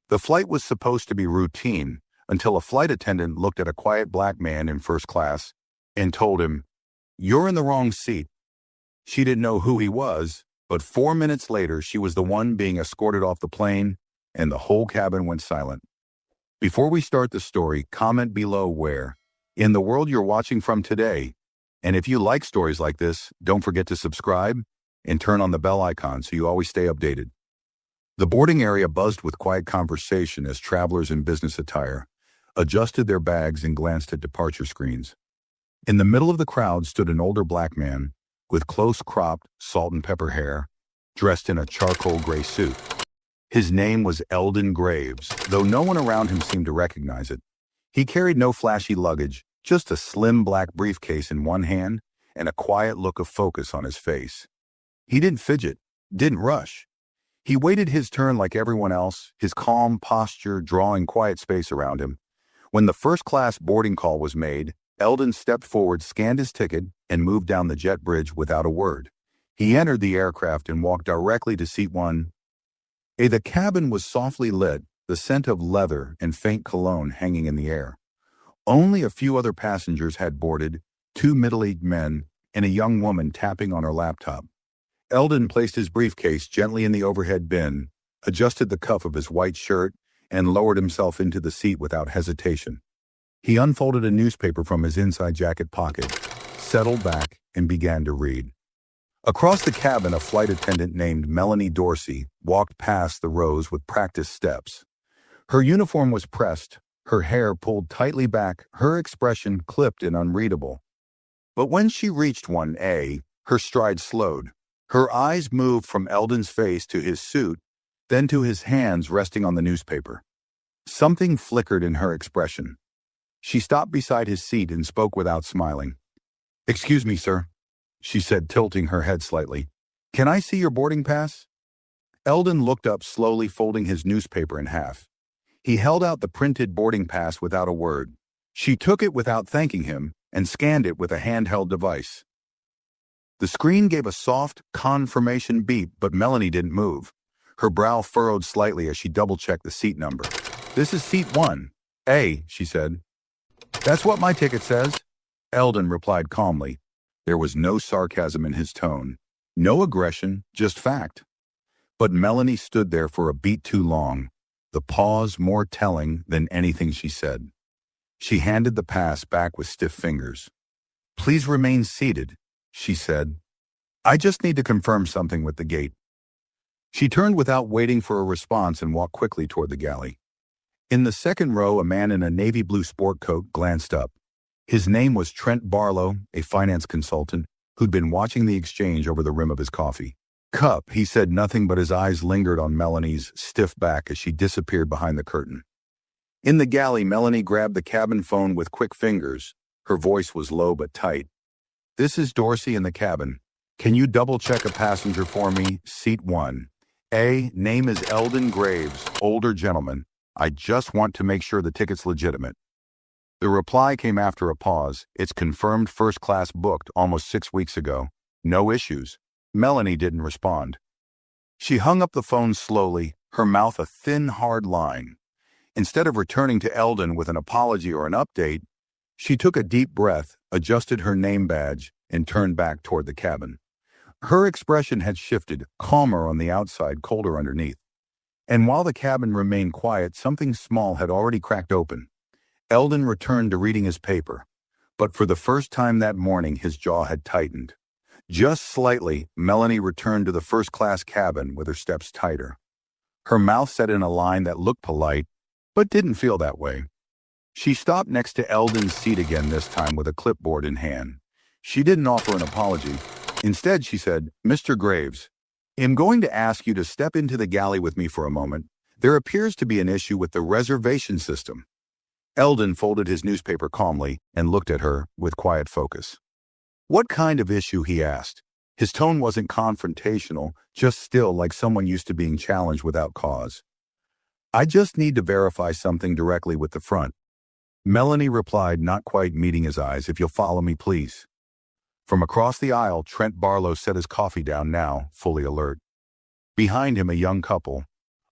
The flight was supposed to be routine until a flight attendant looked at a quiet black man in first class and told him, "You're in the wrong seat." She didn't know who he was, but 4 minutes later she was the one being escorted off the plane, and the whole cabin went silent. Before we start the story, comment below where in the world you're watching from today. And if you like stories like this, don't forget to subscribe and turn on the bell icon so you always stay updated. The boarding area buzzed with quiet conversation as travelers in business attire adjusted their bags and glanced at departure screens. In the middle of the crowd stood an older black man with close-cropped, salt-and-pepper hair, dressed in a charcoal gray suit. His name was Eldon Graves, though no one around him seemed to recognize it. He carried no flashy luggage, just a slim black briefcase in one hand and a quiet look of focus on his face. He didn't fidget, didn't rush. He waited his turn like everyone else, his calm posture drawing quiet space around him. When the first-class boarding call was made, Eldon stepped forward, scanned his ticket, and moved down the jet bridge without a word. He entered the aircraft and walked directly to seat 1. The cabin was softly lit, the scent of leather and faint cologne hanging in the air. Only a few other passengers had boarded, 2 middle-aged men and a young woman tapping on her laptop. Eldon placed his briefcase gently in the overhead bin, adjusted the cuff of his white shirt, and lowered himself into the seat without hesitation. He unfolded a newspaper from his inside jacket pocket, settled back, and began to read. Across the cabin, a flight attendant named Melanie Dorsey walked past the rows with practiced steps. Her uniform was pressed, her hair pulled tightly back, her expression clipped and unreadable. But when she reached 1A, her stride slowed. Her eyes moved from Eldon's face to his suit, then to his hands resting on the newspaper. Something flickered in her expression. She stopped beside his seat and spoke without smiling. "Excuse me, sir," she said, tilting her head slightly. "Can I see your boarding pass?" Eldon looked up slowly, folding his newspaper in half. He held out the printed boarding pass without a word. She took it without thanking him and scanned it with a handheld device. The screen gave a soft confirmation beep, but Melanie didn't move. Her brow furrowed slightly as she double-checked the seat number. "This is seat 1A," she said. "That's what my ticket says," Eldon replied calmly. There was no sarcasm in his tone, no aggression, just fact. But Melanie stood there for a beat too long, the pause more telling than anything she said. She handed the pass back with stiff fingers. "Please remain seated," she said. "I just need to confirm something with the gate." She turned without waiting for a response and walked quickly toward the galley. In the second row, a man in a navy blue sport coat glanced up. His name was Trent Barlow, a finance consultant who'd been watching the exchange over the rim of his coffee cup. He said nothing, but his eyes lingered on Melanie's stiff back as she disappeared behind the curtain. In the galley, Melanie grabbed the cabin phone with quick fingers. Her voice was low but tight. "This is Dorsey in the cabin. Can you double-check a passenger for me? Seat 1A. Name is Eldon Graves, older gentleman. I just want to make sure the ticket's legitimate." The reply came after a pause. "It's confirmed, first class, booked almost 6 weeks ago. No issues." Melanie didn't respond. She hung up the phone slowly, her mouth a thin, hard line. Instead of returning to Eldon with an apology or an update, she took a deep breath, adjusted her name badge, and turned back toward the cabin. Her expression had shifted, calmer on the outside, colder underneath. And while the cabin remained quiet, something small had already cracked open. Eldon returned to reading his paper, but for the first time that morning his jaw had tightened. Just slightly, Melanie returned to the first-class cabin with her steps tighter. Her mouth set in a line that looked polite, but didn't feel that way. She stopped next to Eldon's seat again, this time with a clipboard in hand. She didn't offer an apology. Instead, she said, "Mr. Graves, I'm going to ask you to step into the galley with me for a moment. There appears to be an issue with the reservation system." Eldon folded his newspaper calmly and looked at her with quiet focus. "What kind of issue?" he asked. His tone wasn't confrontational, just still, like someone used to being challenged without cause. "I just need to verify something directly with the front." Melanie replied, not quite meeting his eyes. "If you'll follow me, please." From across the aisle, Trent Barlow set his coffee down now, fully alert. Behind him, a young couple,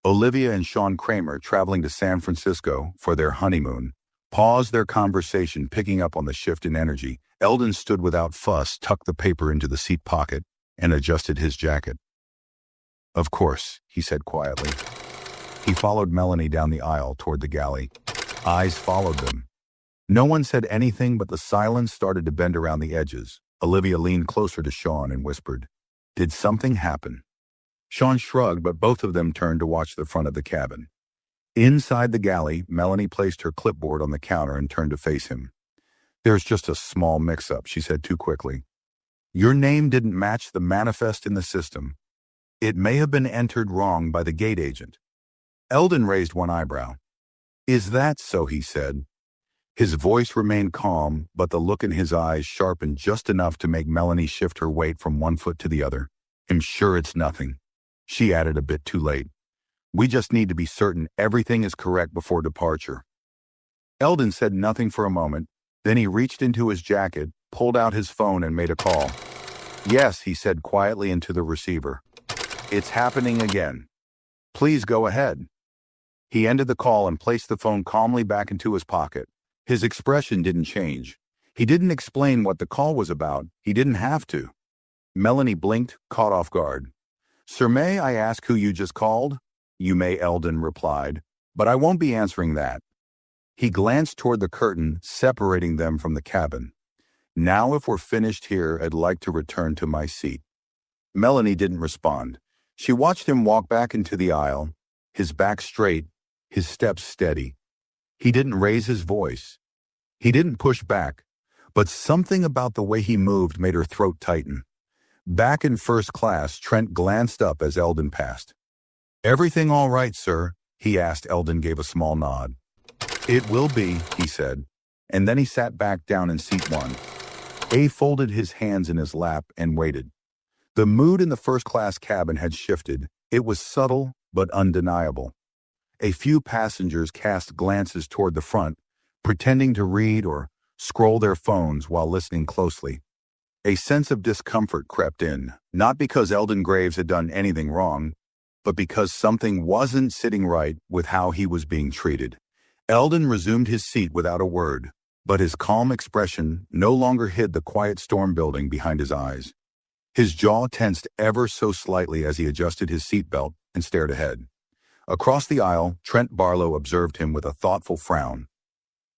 Olivia and Sean Kramer, traveling to San Francisco for their honeymoon, paused their conversation, picking up on the shift in energy. Eldon stood without fuss, tucked the paper into the seat pocket, and adjusted his jacket. "Of course," he said quietly. He followed Melanie down the aisle toward the galley. Eyes followed them. No one said anything, but the silence started to bend around the edges. Olivia leaned closer to Sean and whispered, "Did something happen?" Sean shrugged, but both of them turned to watch the front of the cabin. Inside the galley, Melanie placed her clipboard on the counter and turned to face him. "There's just a small mix-up," she said too quickly. "Your name didn't match the manifest in the system. It may have been entered wrong by the gate agent." Eldon raised one eyebrow. "Is that so?" he said. His voice remained calm, but the look in his eyes sharpened just enough to make Melanie shift her weight from one foot to the other. "I'm sure it's nothing," she added a bit too late. "We just need to be certain everything is correct before departure." Eldon said nothing for a moment. Then he reached into his jacket, pulled out his phone, and made a call. "Yes," he said quietly into the receiver. "It's happening again. Please go ahead." He ended the call and placed the phone calmly back into his pocket. His expression didn't change. He didn't explain what the call was about. He didn't have to. Melanie blinked, caught off guard. "Sir, may I ask who you just called?" "You may," Eldon replied, "but I won't be answering that." He glanced toward the curtain, separating them from the cabin. "Now, if we're finished here, I'd like to return to my seat." Melanie didn't respond. She watched him walk back into the aisle, his back straight, his steps steady. He didn't raise his voice. He didn't push back, but something about the way he moved made her throat tighten. Back in first class, Trent glanced up as Eldon passed. "Everything all right, sir?" he asked. Eldon gave a small nod. "It will be," he said, and then he sat back down in seat one. A folded his hands in his lap and waited. The mood in the first-class cabin had shifted. It was subtle but undeniable. A few passengers cast glances toward the front, pretending to read or scroll their phones while listening closely. A sense of discomfort crept in, not because Eldon Graves had done anything wrong, but because something wasn't sitting right with how he was being treated. Eldon resumed his seat without a word, but his calm expression no longer hid the quiet storm building behind his eyes. His jaw tensed ever so slightly as he adjusted his seatbelt and stared ahead. Across the aisle, Trent Barlow observed him with a thoughtful frown.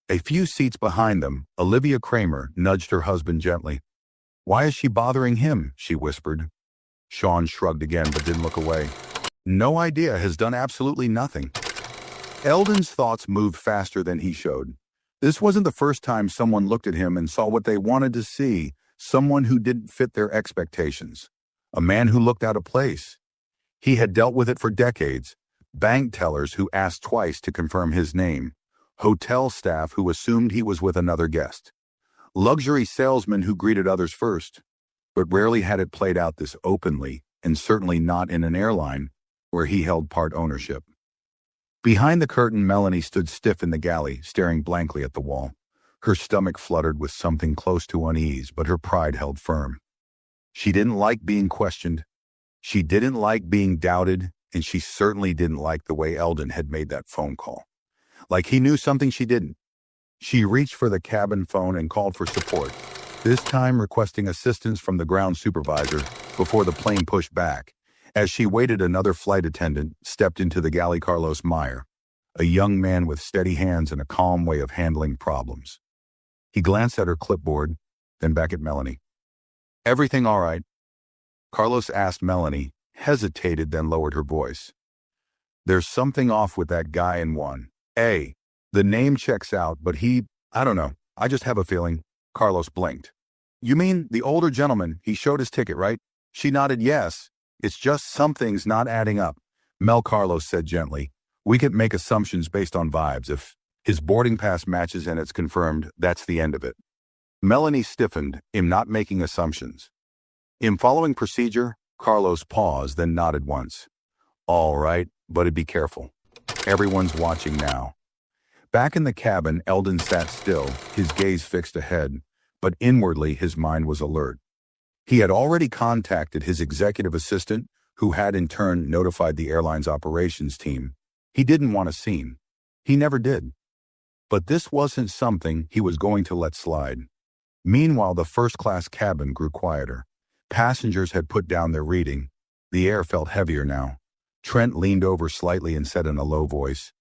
A few seats behind them, Olivia Kramer nudged her husband gently. "Why is she bothering him?" she whispered. Sean shrugged again but didn't look away. "No idea, has done absolutely nothing." Eldon's thoughts moved faster than he showed. This wasn't the first time someone looked at him and saw what they wanted to see, someone who didn't fit their expectations. A man who looked out of place. He had dealt with it for decades. Bank tellers who asked twice to confirm his name. Hotel staff who assumed he was with another guest. Luxury salesmen who greeted others first. But rarely had it played out this openly, and certainly not in an airline where he held part ownership. Behind the curtain, Melanie stood stiff in the galley, staring blankly at the wall. Her stomach fluttered with something close to unease, but her pride held firm. She didn't like being questioned. She didn't like being doubted, and she certainly didn't like the way Eldon had made that phone call. Like he knew something she didn't. She reached for the cabin phone and called for support, this time requesting assistance from the ground supervisor before the plane pushed back. As she waited, another flight attendant stepped into the galley. Carlos Meyer, a young man with steady hands and a calm way of handling problems. He glanced at her clipboard, then back at Melanie. "Everything all right?" Carlos asked. Melanie hesitated, then lowered her voice. "There's something off with that guy in 1A. The name checks out, but I don't know. I just have a feeling." Carlos blinked. "You mean the older gentleman? He showed his ticket, right?" She nodded yes. "It's just something's not adding up," Carlos said gently. "We can make assumptions based on vibes. If his boarding pass matches and it's confirmed, that's the end of it." Melanie stiffened. "I'm not making assumptions." "I'm following procedure." Carlos paused, then nodded once. "All right, but be careful. Everyone's watching now." Back in the cabin, Eldon sat still, his gaze fixed ahead, but inwardly his mind was alert. He had already contacted his executive assistant, who had in turn notified the airline's operations team. He didn't want a scene. He never did. But this wasn't something he was going to let slide. Meanwhile, the first-class cabin grew quieter. Passengers had put down their reading. The air felt heavier now. Trent leaned over slightly and said in a low voice,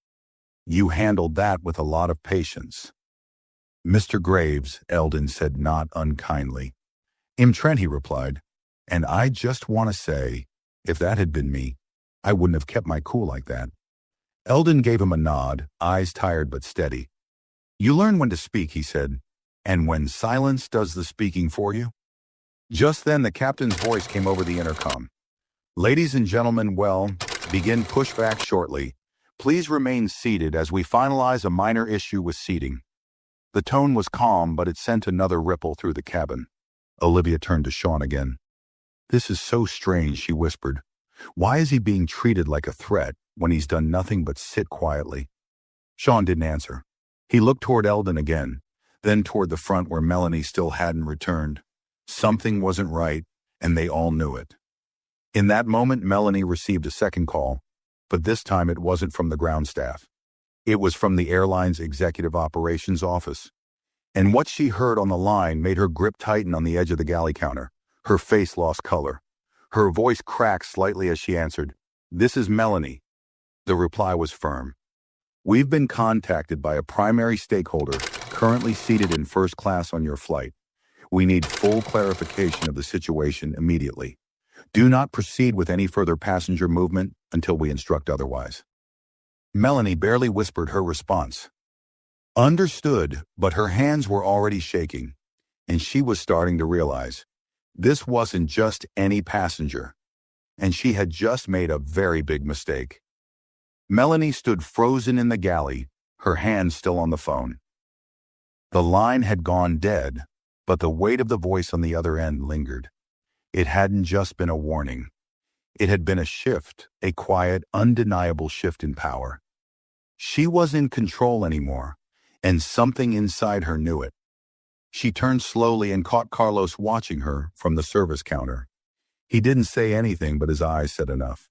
"You handled that with a lot of patience." "Mr. Graves," Eldon said not unkindly. Trent," he replied, "and I just want to say, if that had been me, I wouldn't have kept my cool like that." Eldon gave him a nod, eyes tired but steady. "You learn when to speak," he said, "and when silence does the speaking for you." Just then the captain's voice came over the intercom. "Ladies and gentlemen, begin pushback shortly. Please remain seated as we finalize a minor issue with seating." The tone was calm, but it sent another ripple through the cabin. Olivia turned to Sean again. "This is so strange," she whispered. "Why is he being treated like a threat when he's done nothing but sit quietly?" Sean didn't answer. He looked toward Eldon again, then toward the front where Melanie still hadn't returned. Something wasn't right, and they all knew it. In that moment, Melanie received a second call, but this time it wasn't from the ground staff. It was from the airline's executive operations office. And what she heard on the line made her grip tighten on the edge of the galley counter. Her face lost color. Her voice cracked slightly as she answered, "This is Melanie." The reply was firm. "We've been contacted by a primary stakeholder currently seated in first class on your flight. We need full clarification of the situation immediately. Do not proceed with any further passenger movement until we instruct otherwise." Melanie barely whispered her response. Understood, but her hands were already shaking, and she was starting to realize this wasn't just any passenger, and she had just made a very big mistake. Melanie stood frozen in the galley, her hands still on the phone. The line had gone dead, but the weight of the voice on the other end lingered. It hadn't just been a warning. It had been a shift, a quiet, undeniable shift in power. She wasn't in control anymore, and something inside her knew it. She turned slowly and caught Carlos watching her from the service counter. He didn't say anything, but his eyes said enough.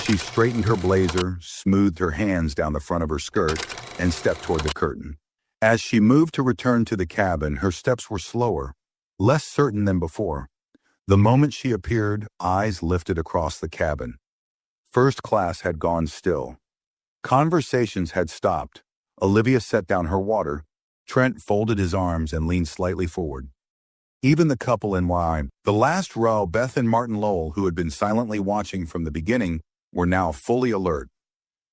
She straightened her blazer, smoothed her hands down the front of her skirt, and stepped toward the curtain. As she moved to return to the cabin, her steps were slower, less certain than before. The moment she appeared, eyes lifted across the cabin. First class had gone still. Conversations had stopped. Olivia set down her water. Trent folded his arms and leaned slightly forward. Even the couple in the last row, Beth and Martin Lowell, who had been silently watching from the beginning, were now fully alert.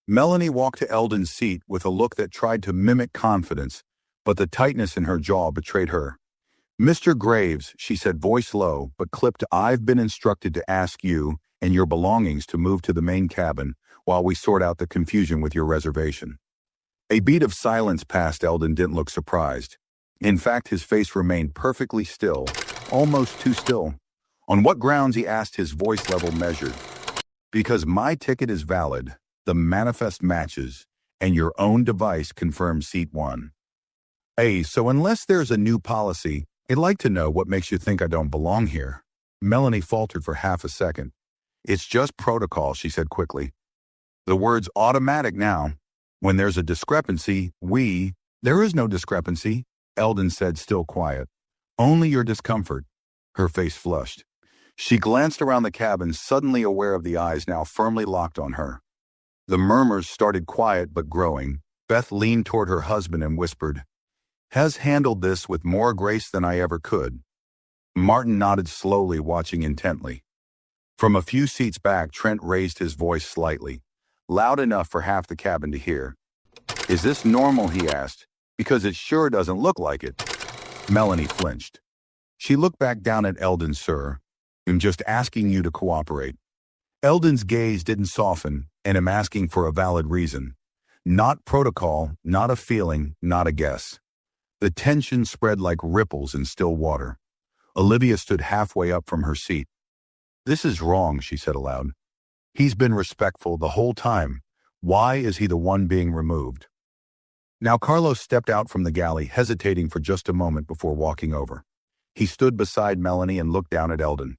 Melanie walked to Eldon's seat with a look that tried to mimic confidence, but the tightness in her jaw betrayed her. "Mr. Graves," she said, voice low, but clipped, "I've been instructed to ask you and your belongings to move to the main cabin while we sort out the confusion with your reservation." A beat of silence passed. Eldon didn't look surprised. In fact, his face remained perfectly still, almost too still. "On what grounds?" he asked, his voice level measured. "Because my ticket is valid, the manifest matches, and your own device confirms seat 1. So unless there's a new policy, I'd like to know what makes you think I don't belong here." Melanie faltered for half a second. "It's just protocol," she said quickly. "The word's automatic now. When there's a discrepancy, There is no discrepancy," Eldon said, still quiet. "Only your discomfort." Her face flushed. She glanced around the cabin, suddenly aware of the eyes now firmly locked on her. The murmurs started quiet but growing. Beth leaned toward her husband and whispered, "Has handled this with more grace than I ever could." Martin nodded slowly, watching intently. From a few seats back, Trent raised his voice slightly, loud enough for half the cabin to hear. "Is this normal?" he asked. "Because it sure doesn't look like it." Melanie flinched. She looked back down at Eldon. "Sir, I'm just asking you to cooperate." Eldon's gaze didn't soften, and I'm asking for a valid reason. Not protocol, not a feeling, not a guess. The tension spread like ripples in still water. Olivia stood halfway up from her seat. "This is wrong," she said aloud. "He's been respectful the whole time. Why is he the one being removed?" Now Carlos stepped out from the galley, hesitating for just a moment before walking over. He stood beside Melanie and looked down at Eldon.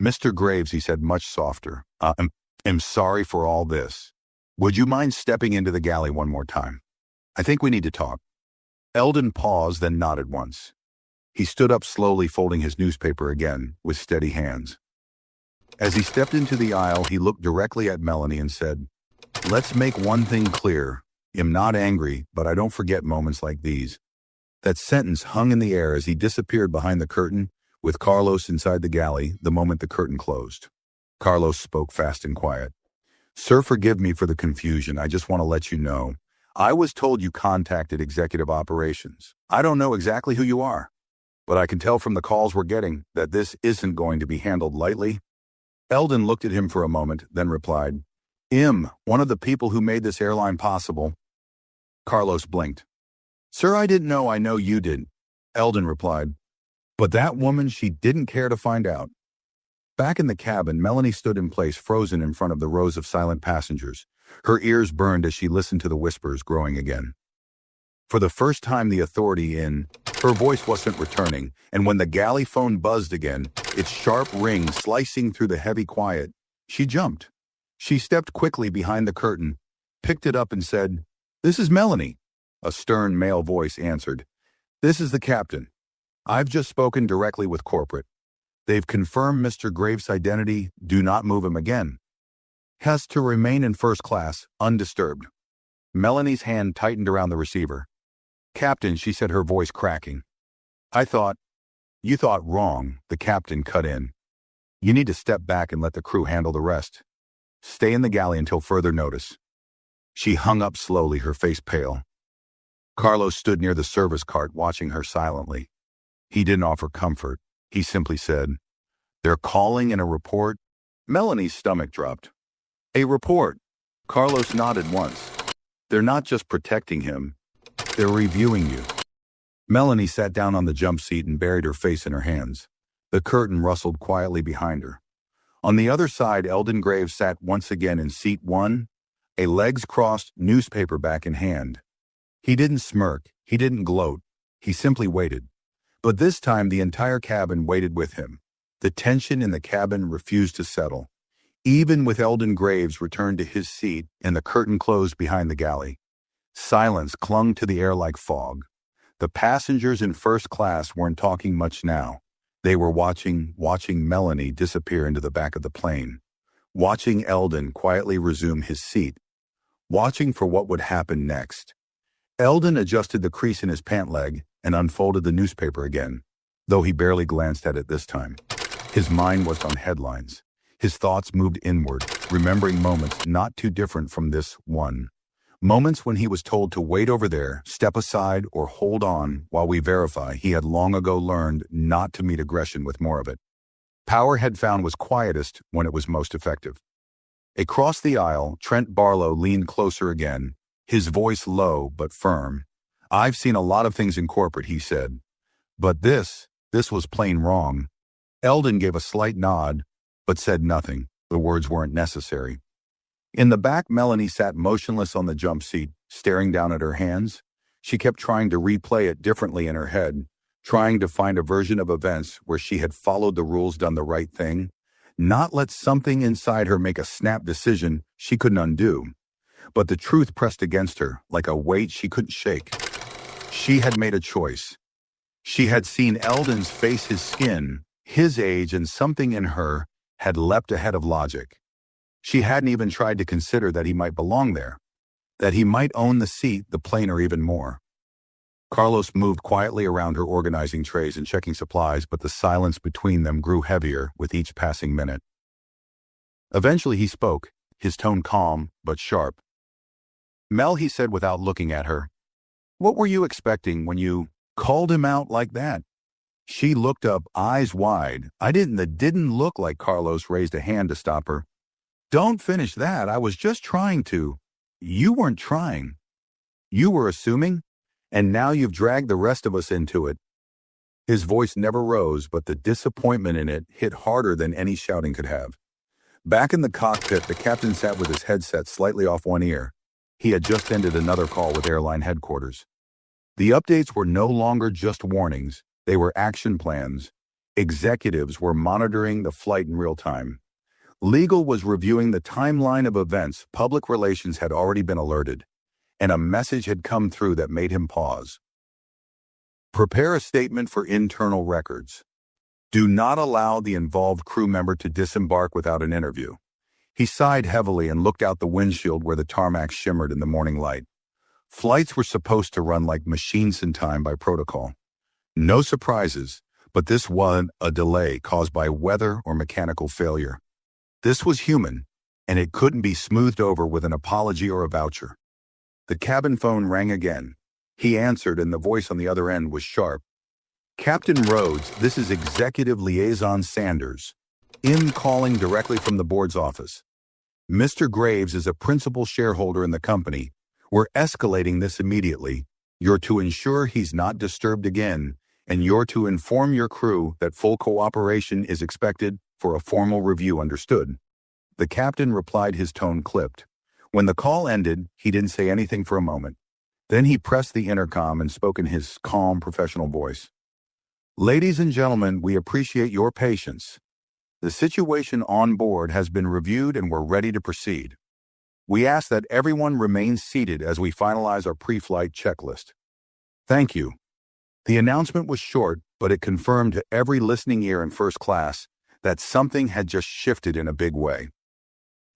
Mr. Graves, he said much softer, I'm sorry for all this. Would you mind stepping into the galley one more time? I think we need to talk. Eldon paused, then nodded once. He stood up slowly, folding his newspaper again, with steady hands. As he stepped into the aisle, he looked directly at Melanie and said, "Let's make one thing clear. I'm not angry, but I don't forget moments like these." That sentence hung in the air as he disappeared behind the curtain, with Carlos inside the galley the moment the curtain closed. Carlos spoke fast and quiet. "Sir, forgive me for the confusion. I just want to let you know. I was told you contacted executive operations. I don't know exactly who you are, but I can tell from the calls we're getting that this isn't going to be handled lightly." Eldon looked at him for a moment, then replied, "One of the people who made this airline possible." Carlos blinked. "Sir, I didn't know I know you did," Eldon replied. "But that woman, she didn't care to find out." Back in the cabin, Melanie stood in place, frozen in front of the rows of silent passengers. Her ears burned as she listened to the whispers growing again. For the first time, the authority in her voice wasn't returning, and when the galley phone buzzed again, its sharp ring slicing through the heavy quiet, she jumped. She stepped quickly behind the curtain, picked it up and said, "This is Melanie." A stern male voice answered, "This is the captain. I've just spoken directly with corporate. They've confirmed Mr. Graves' identity. Do not move him again. Has to remain in first class, undisturbed." Melanie's hand tightened around the receiver. "Captain," she said, her voice cracking. You thought wrong," the captain cut in. "You need to step back and let the crew handle the rest. Stay in the galley until further notice." She hung up slowly, her face pale. Carlos stood near the service cart, watching her silently. He didn't offer comfort. He simply said, "They're calling in a report." Melanie's stomach dropped. "A report?" Carlos nodded once. "They're not just protecting him. They're reviewing you." Melanie sat down on the jump seat and buried her face in her hands. The curtain rustled quietly behind her. On the other side, Eldon Graves sat once again in seat 1, a legs crossed, newspaper back in hand. He didn't smirk. He didn't gloat. He simply waited. But this time, the entire cabin waited with him. The tension in the cabin refused to settle. Even with Eldon Graves returned to his seat and the curtain closed behind the galley, silence clung to the air like fog. The passengers in first class weren't talking much now. They were watching Melanie disappear into the back of the plane, watching Eldon quietly resume his seat, watching for what would happen next. Eldon adjusted the crease in his pant leg and unfolded the newspaper again, though he barely glanced at it this time. His mind was on headlines. His thoughts moved inward, remembering moments not too different from this one. Moments when he was told to wait over there, step aside, or hold on while we verify. He had long ago learned not to meet aggression with more of it. Power had found was quietest when it was most effective. Across the aisle, Trent Barlow leaned closer again, his voice low but firm. "I've seen a lot of things in corporate," he said. "But this was plain wrong." Eldon gave a slight nod, but said nothing. The words weren't necessary. In the back, Melanie sat motionless on the jump seat, staring down at her hands. She kept trying to replay it differently in her head, trying to find a version of events where she had followed the rules, done the right thing, not let something inside her make a snap decision she couldn't undo. But the truth pressed against her like a weight she couldn't shake. She had made a choice. She had seen Eldon's face, his skin, his age, and something in her had leapt ahead of logic. She hadn't even tried to consider that he might belong there, that he might own the seat, the plane, or even more. Carlos moved quietly around her, organizing trays and checking supplies, but the silence between them grew heavier with each passing minute. Eventually he spoke, his tone calm but sharp. "Mel," he said without looking at her, "what were you expecting when you called him out like that?" She looked up, eyes wide. That didn't look like." Carlos raised a hand to stop her. "Don't finish that. I was just trying to." "You weren't trying. You were assuming, and now you've dragged the rest of us into it." His voice never rose, but the disappointment in it hit harder than any shouting could have. Back in the cockpit, the captain sat with his headset slightly off one ear. He had just ended another call with airline headquarters. The updates were no longer just warnings. They were action plans. Executives were monitoring the flight in real time. Legal was reviewing the timeline of events. Public relations had already been alerted, and a message had come through that made him pause. Prepare a statement for internal records. Do not allow the involved crew member to disembark without an interview. He sighed heavily and looked out the windshield where the tarmac shimmered in the morning light. Flights were supposed to run like machines in time by protocol. No surprises, but this wasn't a delay caused by weather or mechanical failure. This was human, and it couldn't be smoothed over with an apology or a voucher. The cabin phone rang again. He answered, and the voice on the other end was sharp. Captain Rhodes, this is Executive Liaison Sanders. Calling directly from the board's office. Mr. Graves is a principal shareholder in the company. We're escalating this immediately. You're to ensure he's not disturbed again, and you're to inform your crew that full cooperation is expected for a formal review. Understood? The captain replied, his tone clipped. When the call ended, he didn't say anything for a moment. Then he pressed the intercom and spoke in his calm, professional voice. Ladies and gentlemen, we appreciate your patience. The situation on board has been reviewed and we're ready to proceed. We ask that everyone remain seated as we finalize our pre-flight checklist. Thank you. The announcement was short, but it confirmed to every listening ear in first class that something had just shifted in a big way.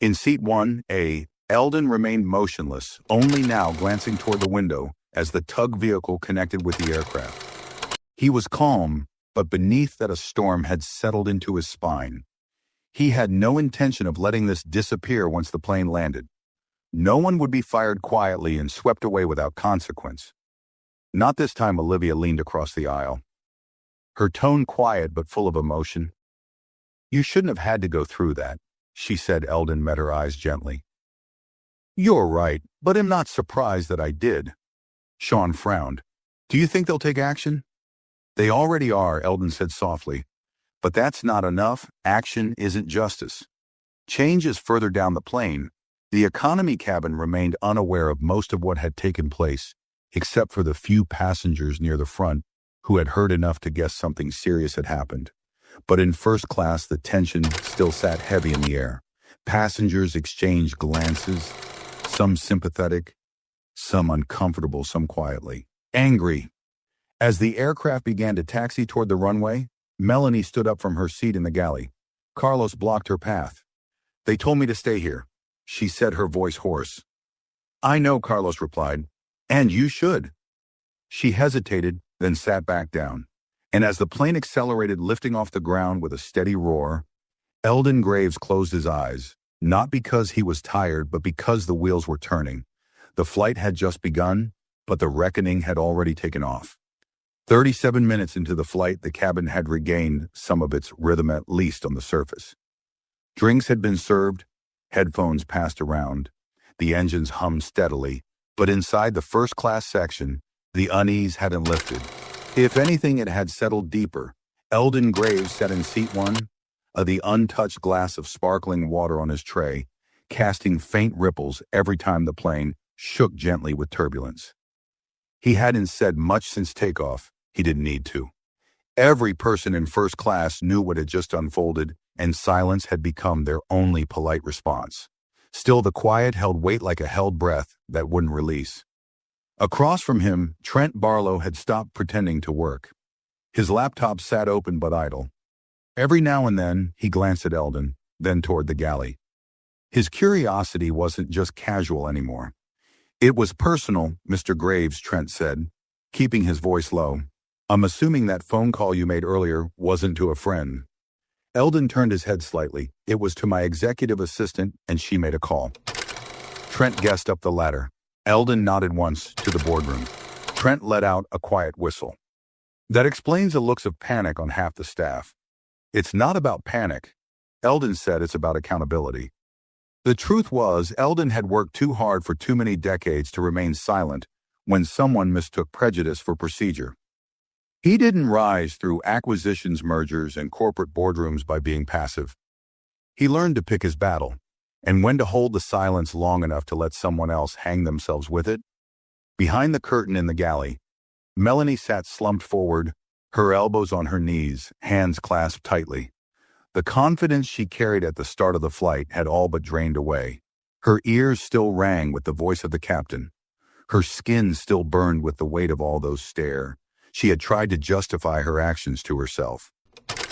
In seat 1A, Eldon remained motionless, only now glancing toward the window as the tug vehicle connected with the aircraft. He was calm, but beneath that a storm had settled into his spine. He had no intention of letting this disappear once the plane landed. No one would be fired quietly and swept away without consequence. Not this time. Olivia leaned across the aisle, her tone quiet but full of emotion. You shouldn't have had to go through that, she said. Eldon met her eyes gently. You're right, but I'm not surprised that I did. Sean frowned. Do you think they'll take action? They already are, Eldon said softly. But that's not enough. Action isn't justice. Change is further down the plane. The economy cabin remained unaware of most of what had taken place, except for the few passengers near the front who had heard enough to guess something serious had happened. But in first class, the tension still sat heavy in the air. Passengers exchanged glances, some sympathetic, some uncomfortable, some quietly angry. As the aircraft began to taxi toward the runway, Melanie stood up from her seat in the galley. Carlos blocked her path. They told me to stay here, she said, her voice hoarse. I know, Carlos replied, and you should. She hesitated, then sat back down. And as the plane accelerated, lifting off the ground with a steady roar, Eldon Graves closed his eyes, not because he was tired, but because the wheels were turning. The flight had just begun, but the reckoning had already taken off. 37 minutes into the flight, the cabin had regained some of its rhythm, at least on the surface. Drinks had been served, headphones passed around, the engines hummed steadily, but inside the first-class section, the unease hadn't lifted. If anything, it had settled deeper. Eldon Graves sat in seat 1, the untouched glass of sparkling water on his tray, casting faint ripples every time the plane shook gently with turbulence. He hadn't said much since takeoff. He didn't need to. Every person in first class knew what had just unfolded, and silence had become their only polite response. Still, the quiet held weight like a held breath that wouldn't release. Across from him, Trent Barlow had stopped pretending to work. His laptop sat open but idle. Every now and then, he glanced at Eldon, then toward the galley. His curiosity wasn't just casual anymore. It was personal, Mr. Graves, Trent said, keeping his voice low. I'm assuming that phone call you made earlier wasn't to a friend. Eldon turned his head slightly. It was to my executive assistant, and she made a call. Trent guessed up the ladder. Eldon nodded once to the boardroom. Trent let out a quiet whistle. That explains the looks of panic on half the staff. It's not about panic. Eldon said, it's about accountability. The truth was, Eldon had worked too hard for too many decades to remain silent when someone mistook prejudice for procedure. He didn't rise through acquisitions, mergers, and corporate boardrooms by being passive. He learned to pick his battle, and when to hold the silence long enough to let someone else hang themselves with it. Behind the curtain in the galley, Melanie sat slumped forward, her elbows on her knees, hands clasped tightly. The confidence she carried at the start of the flight had all but drained away. Her ears still rang with the voice of the captain. Her skin still burned with the weight of all those stare. She had tried to justify her actions to herself.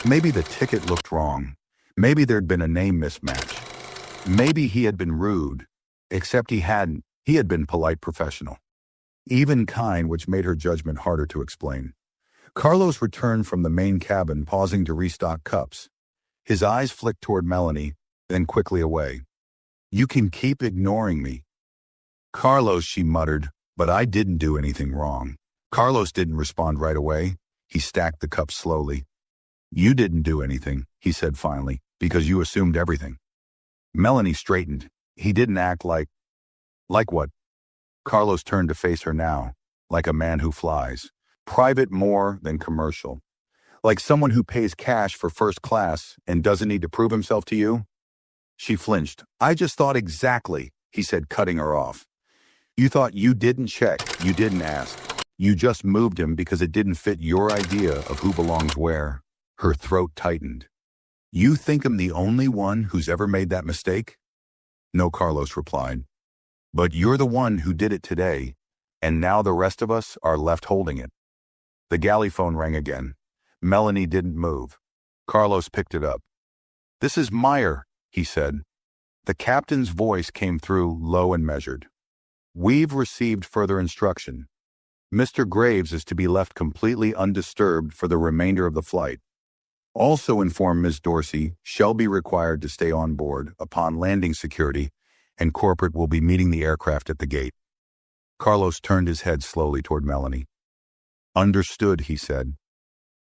Maybe the ticket looked wrong. Maybe there'd been a name mismatch. Maybe he had been rude. Except he hadn't. He had been polite professional. Even kind, which made her judgment harder to explain. Carlos returned from the main cabin, pausing to restock cups. His eyes flicked toward Melanie, then quickly away. "You can keep ignoring me." "Carlos," she muttered, "but I didn't do anything wrong." Carlos didn't respond right away. He stacked the cups slowly. "You didn't do anything," he said finally, "because you assumed everything." Melanie straightened. He didn't act like... Like what? Carlos turned to face her now, like a man who flies. Private more than commercial. Like someone who pays cash for first class and doesn't need to prove himself to you? She flinched. "I just thought exactly," he said, cutting her off. "You thought you didn't check, you didn't ask. You just moved him because it didn't fit your idea of who belongs where." Her throat tightened. "You think I'm the only one who's ever made that mistake?" "No," Carlos replied. "But you're the one who did it today, and now the rest of us are left holding it." The galley phone rang again. Melanie didn't move. Carlos picked it up. "This is Meyer," he said. The captain's voice came through low and measured. "We've received further instruction. Mr. Graves is to be left completely undisturbed for the remainder of the flight. Also inform Ms. Dorsey she'll be required to stay on board upon landing security, and corporate will be meeting the aircraft at the gate." Carlos turned his head slowly toward Melanie. "Understood," he said.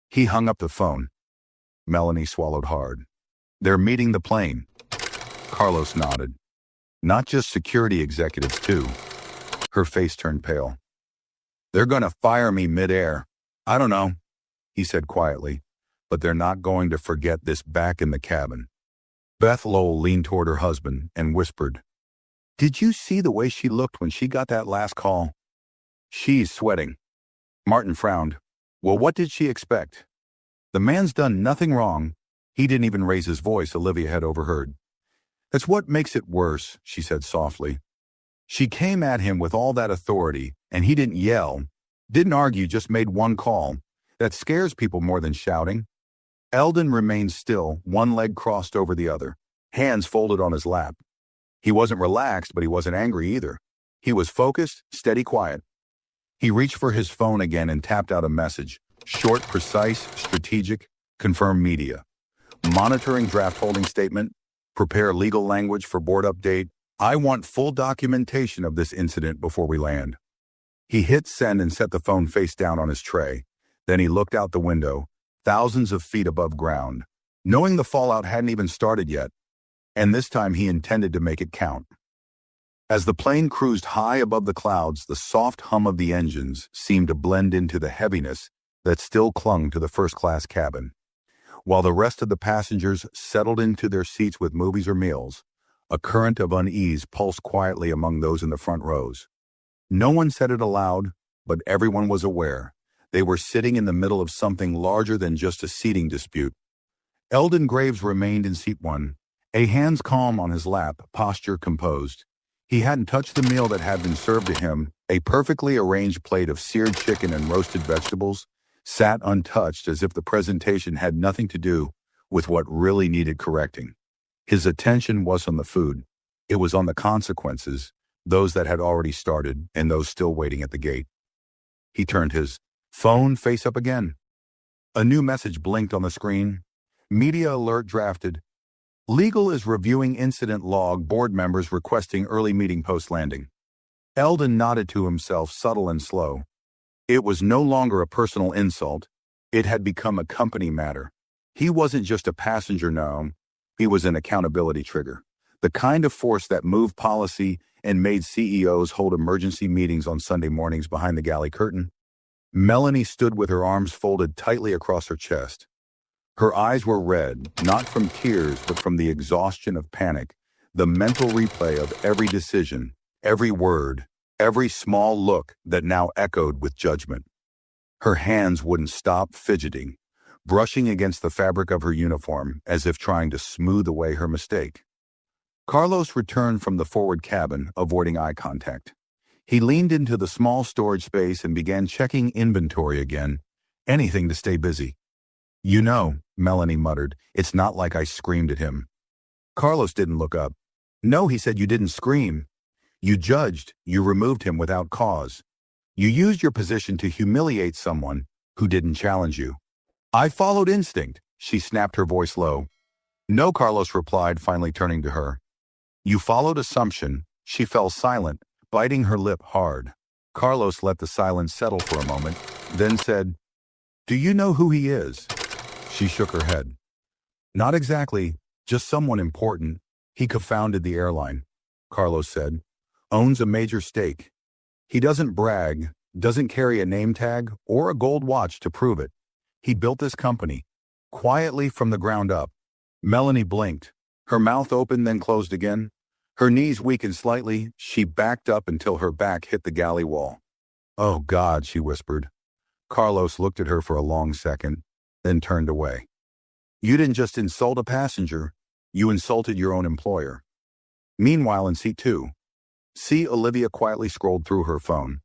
He hung up the phone. Melanie swallowed hard. "They're meeting the plane." Carlos nodded. "Not just security executives, too." Her face turned pale. "They're gonna fire me mid-air. I don't know," he said quietly, "but they're not going to forget this back in the cabin." Beth Lowell leaned toward her husband and whispered, "Did you see the way she looked when she got that last call?" "She's sweating." Martin frowned. "Well, what did she expect? The man's done nothing wrong. He didn't even raise his voice," Olivia had overheard. "That's what makes it worse," she said softly. "She came at him with all that authority, and he didn't yell, didn't argue, just made one call. That scares people more than shouting." Eldon remained still, one leg crossed over the other, hands folded on his lap. He wasn't relaxed, but he wasn't angry either. He was focused, steady, quiet. He reached for his phone again and tapped out a message. Short, precise, strategic, confirm media. Monitoring draft holding statement. Prepare legal language for board update. I want full documentation of this incident before we land. He hit send and set the phone face down on his tray. Then he looked out the window, thousands of feet above ground, knowing the fallout hadn't even started yet. And this time he intended to make it count. As the plane cruised high above the clouds, the soft hum of the engines seemed to blend into the heaviness that still clung to the first-class cabin. While the rest of the passengers settled into their seats with movies or meals, a current of unease pulsed quietly among those in the front rows. No one said it aloud, but everyone was aware. They were sitting in the middle of something larger than just a seating dispute. Eldon Graves remained in seat 1, a hands calm on his lap, posture composed. He hadn't touched the meal that had been served to him. A perfectly arranged plate of seared chicken and roasted vegetables sat untouched, as if the presentation had nothing to do with what really needed correcting. His attention was on the food. It was on the consequences, those that had already started and those still waiting at the gate. He turned his phone face up again. A new message blinked on the screen. Media alert drafted. Legal is reviewing incident log, board members requesting early meeting post-landing. Eldon nodded to himself, subtle and slow. It was no longer a personal insult. It had become a company matter. He wasn't just a passenger now. He was an accountability trigger. The kind of force that moved policy and made CEOs hold emergency meetings on Sunday mornings behind the galley curtain. Melanie stood with her arms folded tightly across her chest. Her eyes were red, not from tears, but from the exhaustion of panic, the mental replay of every decision, every word, every small look that now echoed with judgment. Her hands wouldn't stop fidgeting, brushing against the fabric of her uniform as if trying to smooth away her mistake. Carlos returned from the forward cabin, avoiding eye contact. He leaned into the small storage space and began checking inventory again, anything to stay busy. "You know," Melanie muttered, "it's not like I screamed at him." Carlos didn't look up. "No," he said, "you didn't scream. You judged, you removed him without cause. You used your position to humiliate someone who didn't challenge you." "I followed instinct," she snapped, her voice low. "No," Carlos replied, finally turning to her. "You followed assumption." She fell silent, biting her lip hard. Carlos let the silence settle for a moment, then said, "Do you know who he is?" She shook her head. "Not exactly, just someone important. He co-founded the airline," Carlos said. "Owns a major stake. He doesn't brag, doesn't carry a name tag or a gold watch to prove it. He built this company, quietly from the ground up." Melanie blinked. Her mouth opened, then closed again. Her knees weakened slightly. She backed up until her back hit the galley wall. "Oh, God," she whispered. Carlos looked at her for a long second, then turned away. "You didn't just insult a passenger, you insulted your own employer." Meanwhile, in seat 2, Olivia quietly scrolled through her phone.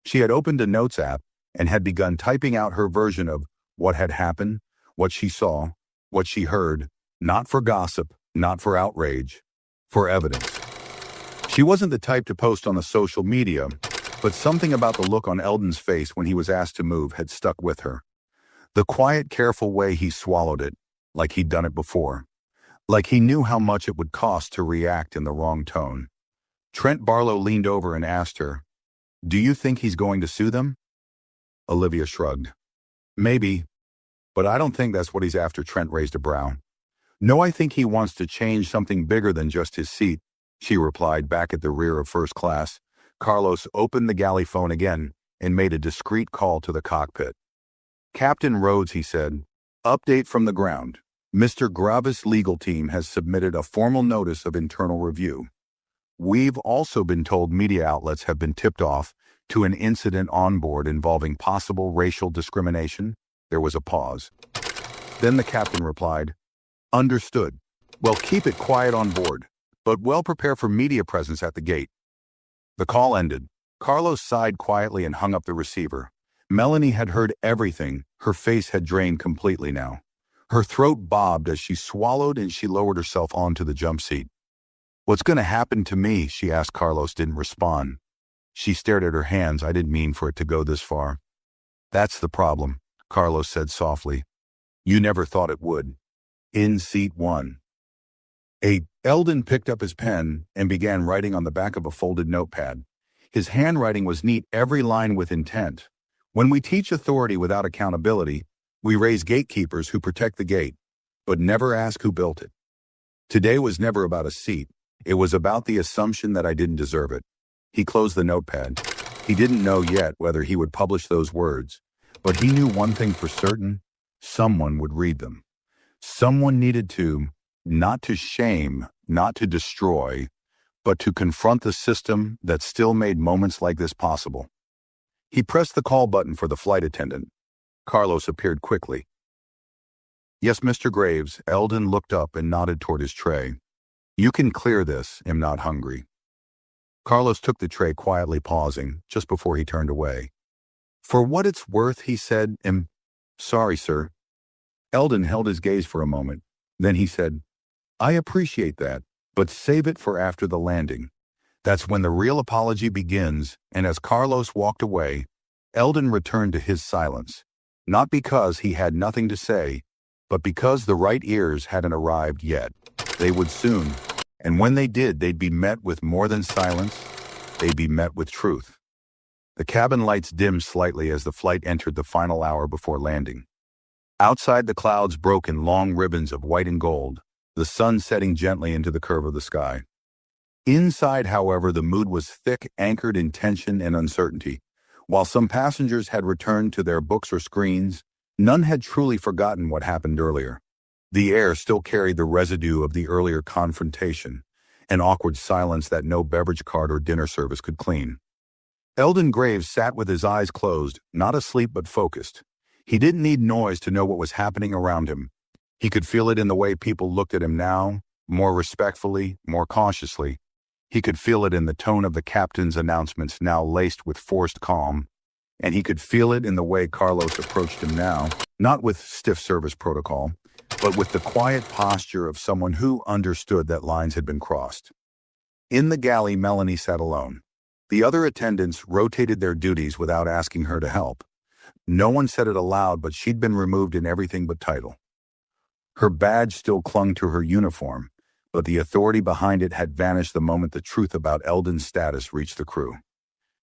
She had opened a notes app and had begun typing out her version of what had happened, what she saw, what she heard, not for gossip, not for outrage, for evidence. She wasn't the type to post on the social media, but something about the look on Eldon's face when he was asked to move had stuck with her. The quiet, careful way he swallowed it, like he'd done it before. Like he knew how much it would cost to react in the wrong tone. Trent Barlow leaned over and asked her, "Do you think he's going to sue them?" Olivia shrugged. "Maybe, but I don't think that's what he's after." Trent raised a brow. "No, I think he wants to change something bigger than just his seat," she replied, back at the rear of first class. Carlos opened the galley phone again and made a discreet call to the cockpit. "Captain Rhodes," he said, "update from the ground. Mr. Gravis' legal team has submitted a formal notice of internal review. We've also been told media outlets have been tipped off to an incident on board involving possible racial discrimination." There was a pause. Then the captain replied, "Understood. Well, keep it quiet on board, but well prepare for media presence at the gate." The call ended. Carlos sighed quietly and hung up the receiver. Melanie had heard everything. Her face had drained completely now. Her throat bobbed as she swallowed, and she lowered herself onto the jump seat. "What's going to happen to me?" she asked. Carlos didn't respond. She stared at her hands. "I didn't mean for it to go this far." "That's the problem," Carlos said softly. "You never thought it would." In seat 1. Eldon picked up his pen and began writing on the back of a folded notepad. His handwriting was neat, every line with intent. "When we teach authority without accountability, we raise gatekeepers who protect the gate, but never ask who built it. Today was never about a seat. It was about the assumption that I didn't deserve it." He closed the notepad. He didn't know yet whether he would publish those words, but he knew one thing for certain: someone would read them. Someone needed to, not to shame, not to destroy, but to confront the system that still made moments like this possible. He pressed the call button for the flight attendant. Carlos appeared quickly. "Yes, Mr. Graves." Eldon looked up and nodded toward his tray. "You can clear this. I'm not hungry." Carlos took the tray, quietly pausing just before he turned away. "For what it's worth," he said, "I'm sorry, sir." Eldon held his gaze for a moment. Then he said, "I appreciate that, but save it for after the landing. That's when the real apology begins." And as Carlos walked away, Eldon returned to his silence. Not because he had nothing to say, but because the right ears hadn't arrived yet. They would soon, and when they did, they'd be met with more than silence. They'd be met with truth. The cabin lights dimmed slightly as the flight entered the final hour before landing. Outside, the clouds broke in long ribbons of white and gold, the sun setting gently into the curve of the sky. Inside, however, the mood was thick, anchored in tension and uncertainty. While some passengers had returned to their books or screens, none had truly forgotten what happened earlier. The air still carried the residue of the earlier confrontation, an awkward silence that no beverage cart or dinner service could clean. Eldon Graves sat with his eyes closed, not asleep but focused. He didn't need noise to know what was happening around him. He could feel it in the way people looked at him now, more respectfully, more cautiously. He could feel it in the tone of the captain's announcements now laced with forced calm. And he could feel it in the way Carlos approached him now, not with stiff service protocol, but with the quiet posture of someone who understood that lines had been crossed. In the galley, Melanie sat alone. The other attendants rotated their duties without asking her to help. No one said it aloud, but she'd been removed in everything but title. Her badge still clung to her uniform, but the authority behind it had vanished the moment the truth about Eldon's status reached the crew.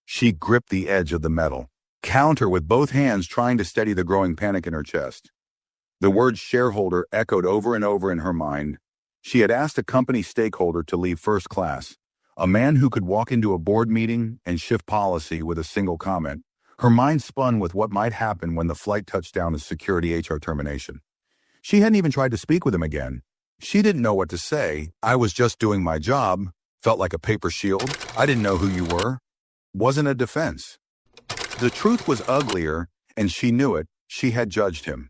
She gripped the edge of the metal, counter with both hands, trying to steady the growing panic in her chest. The word shareholder echoed over and over in her mind. She had asked a company stakeholder to leave first class, a man who could walk into a board meeting and shift policy with a single comment. Her mind spun with what might happen when the flight touched down as security HR termination. She hadn't even tried to speak with him again. She didn't know what to say. I was just doing my job. Felt like a paper shield. I didn't know who you were. Wasn't a defense. The truth was uglier, and she knew it. She had judged him.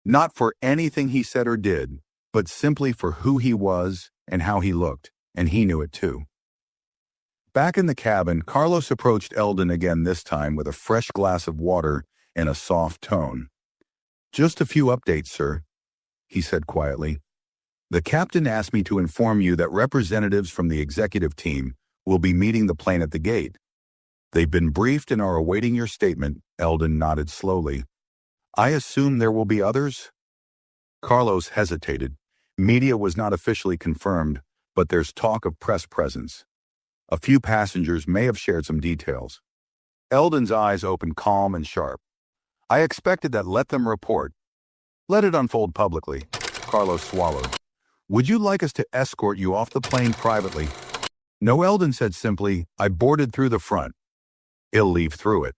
Not for anything he said or did, but simply for who he was and how he looked, and he knew it too. Back in the cabin, Carlos approached Eldon again, this time with a fresh glass of water and a soft tone. "Just a few updates, sir," he said quietly. "The captain asked me to inform you that representatives from the executive team will be meeting the plane at the gate. They've been briefed and are awaiting your statement." Eldon nodded slowly. "I assume there will be others?" Carlos hesitated. Media was not officially confirmed, but there's talk of press presence. A few passengers may have shared some details. Eldon's eyes opened calm and sharp. "I expected that. Let them report. Let it unfold publicly." Carlos swallowed. "Would you like us to escort you off the plane privately?" "No," Eldon said simply. "I boarded through the front." "He'll leave through it."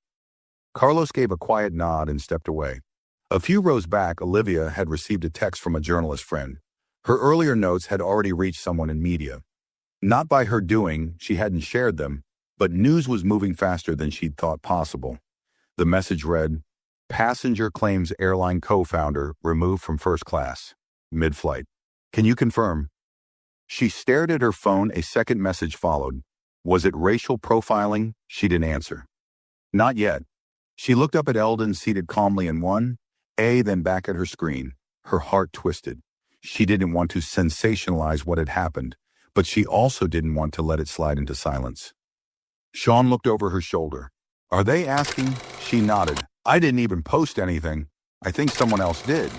Carlos gave a quiet nod and stepped away. A few rows back, Olivia had received a text from a journalist friend. Her earlier notes had already reached someone in media. Not by her doing, she hadn't shared them, but news was moving faster than she'd thought possible. The message read, "Passenger claims airline co-founder removed from first class, mid-flight. Can you confirm?" She stared at her phone. A second message followed. Was it racial profiling? She didn't answer. Not yet. She looked up at Eldon, seated calmly in one, then back at her screen. Her heart twisted. She didn't want to sensationalize what had happened, but she also didn't want to let it slide into silence. Sean looked over her shoulder. "Are they asking?" She nodded. "I didn't even post anything. I think someone else did."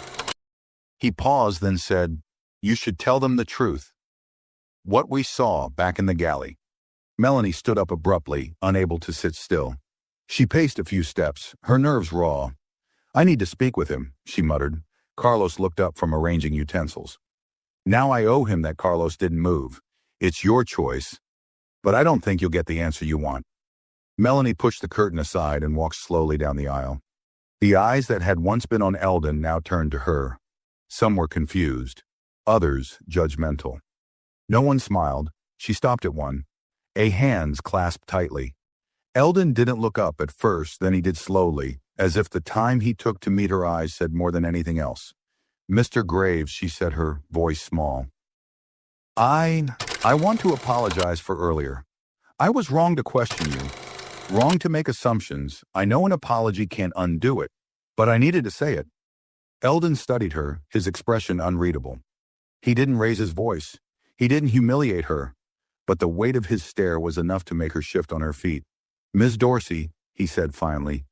He paused, then said, "You should tell them the truth. What we saw back in the galley." Melanie stood up abruptly, unable to sit still. She paced a few steps, her nerves raw. "I need to speak with him," she muttered. Carlos looked up from arranging utensils. "Now I owe him that." Carlos didn't move. "It's your choice, but I don't think you'll get the answer you want." Melanie pushed the curtain aside and walked slowly down the aisle. The eyes that had once been on Eldon now turned to her. Some were confused, others judgmental. No one smiled. She stopped at one. Hands clasped tightly. Eldon didn't look up at first, then he did slowly, as if the time he took to meet her eyes said more than anything else. "Mr. Graves," she said, her voice small. I want to apologize for earlier. I was wrong to question you, wrong to make assumptions. I know an apology can't undo it, but I needed to say it." Eldon studied her, his expression unreadable. He didn't raise his voice. He didn't humiliate her, but the weight of his stare was enough to make her shift on her feet. "Ms. Dorsey," he said finally,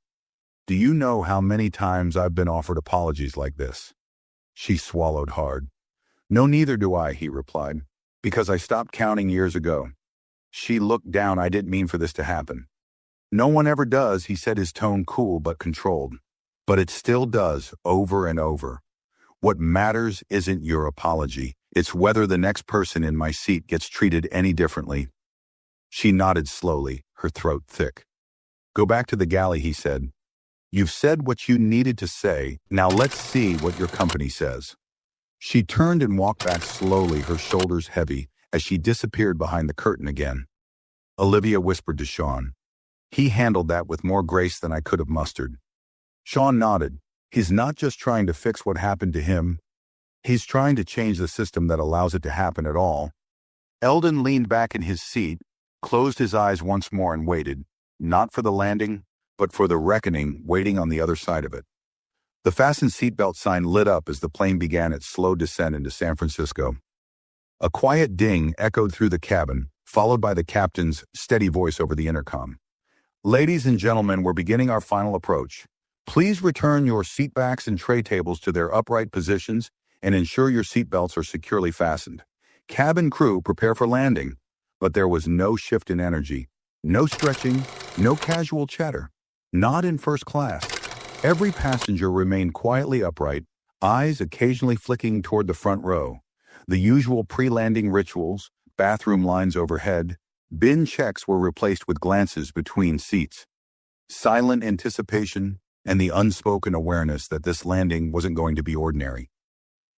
"do you know how many times I've been offered apologies like this?" She swallowed hard. "No, neither do I," he replied, "because I stopped counting years ago." She looked down. "I didn't mean for this to happen." "No one ever does," he said, his tone cool but controlled. "But it still does, over and over. What matters isn't your apology. It's whether the next person in my seat gets treated any differently." She nodded slowly, her throat thick. "Go back to the galley," he said. "You've said what you needed to say. Now let's see what your company says." She turned and walked back slowly, her shoulders heavy, as she disappeared behind the curtain again. Olivia whispered to Sean, He handled that with more grace than I could have mustered. Sean nodded. He's not just trying to fix what happened to him. He's trying to change the system that allows it to happen at all. Eldon leaned back in his seat, closed his eyes once more and waited, not for the landing, but for the reckoning waiting on the other side of it. The fasten seatbelt sign lit up as the plane began its slow descent into San Francisco. A quiet ding echoed through the cabin, followed by the captain's steady voice over the intercom. "Ladies and gentlemen, we're beginning our final approach. Please return your seatbacks and tray tables to their upright positions and ensure your seatbelts are securely fastened. Cabin crew, prepare for landing." But there was no shift in energy, no stretching, no casual chatter. Not in first class. Every passenger remained quietly upright, eyes occasionally flicking toward the front row. The usual pre-landing rituals, bathroom lines overhead, bin checks were replaced with glances between seats. Silent anticipation and the unspoken awareness that this landing wasn't going to be ordinary.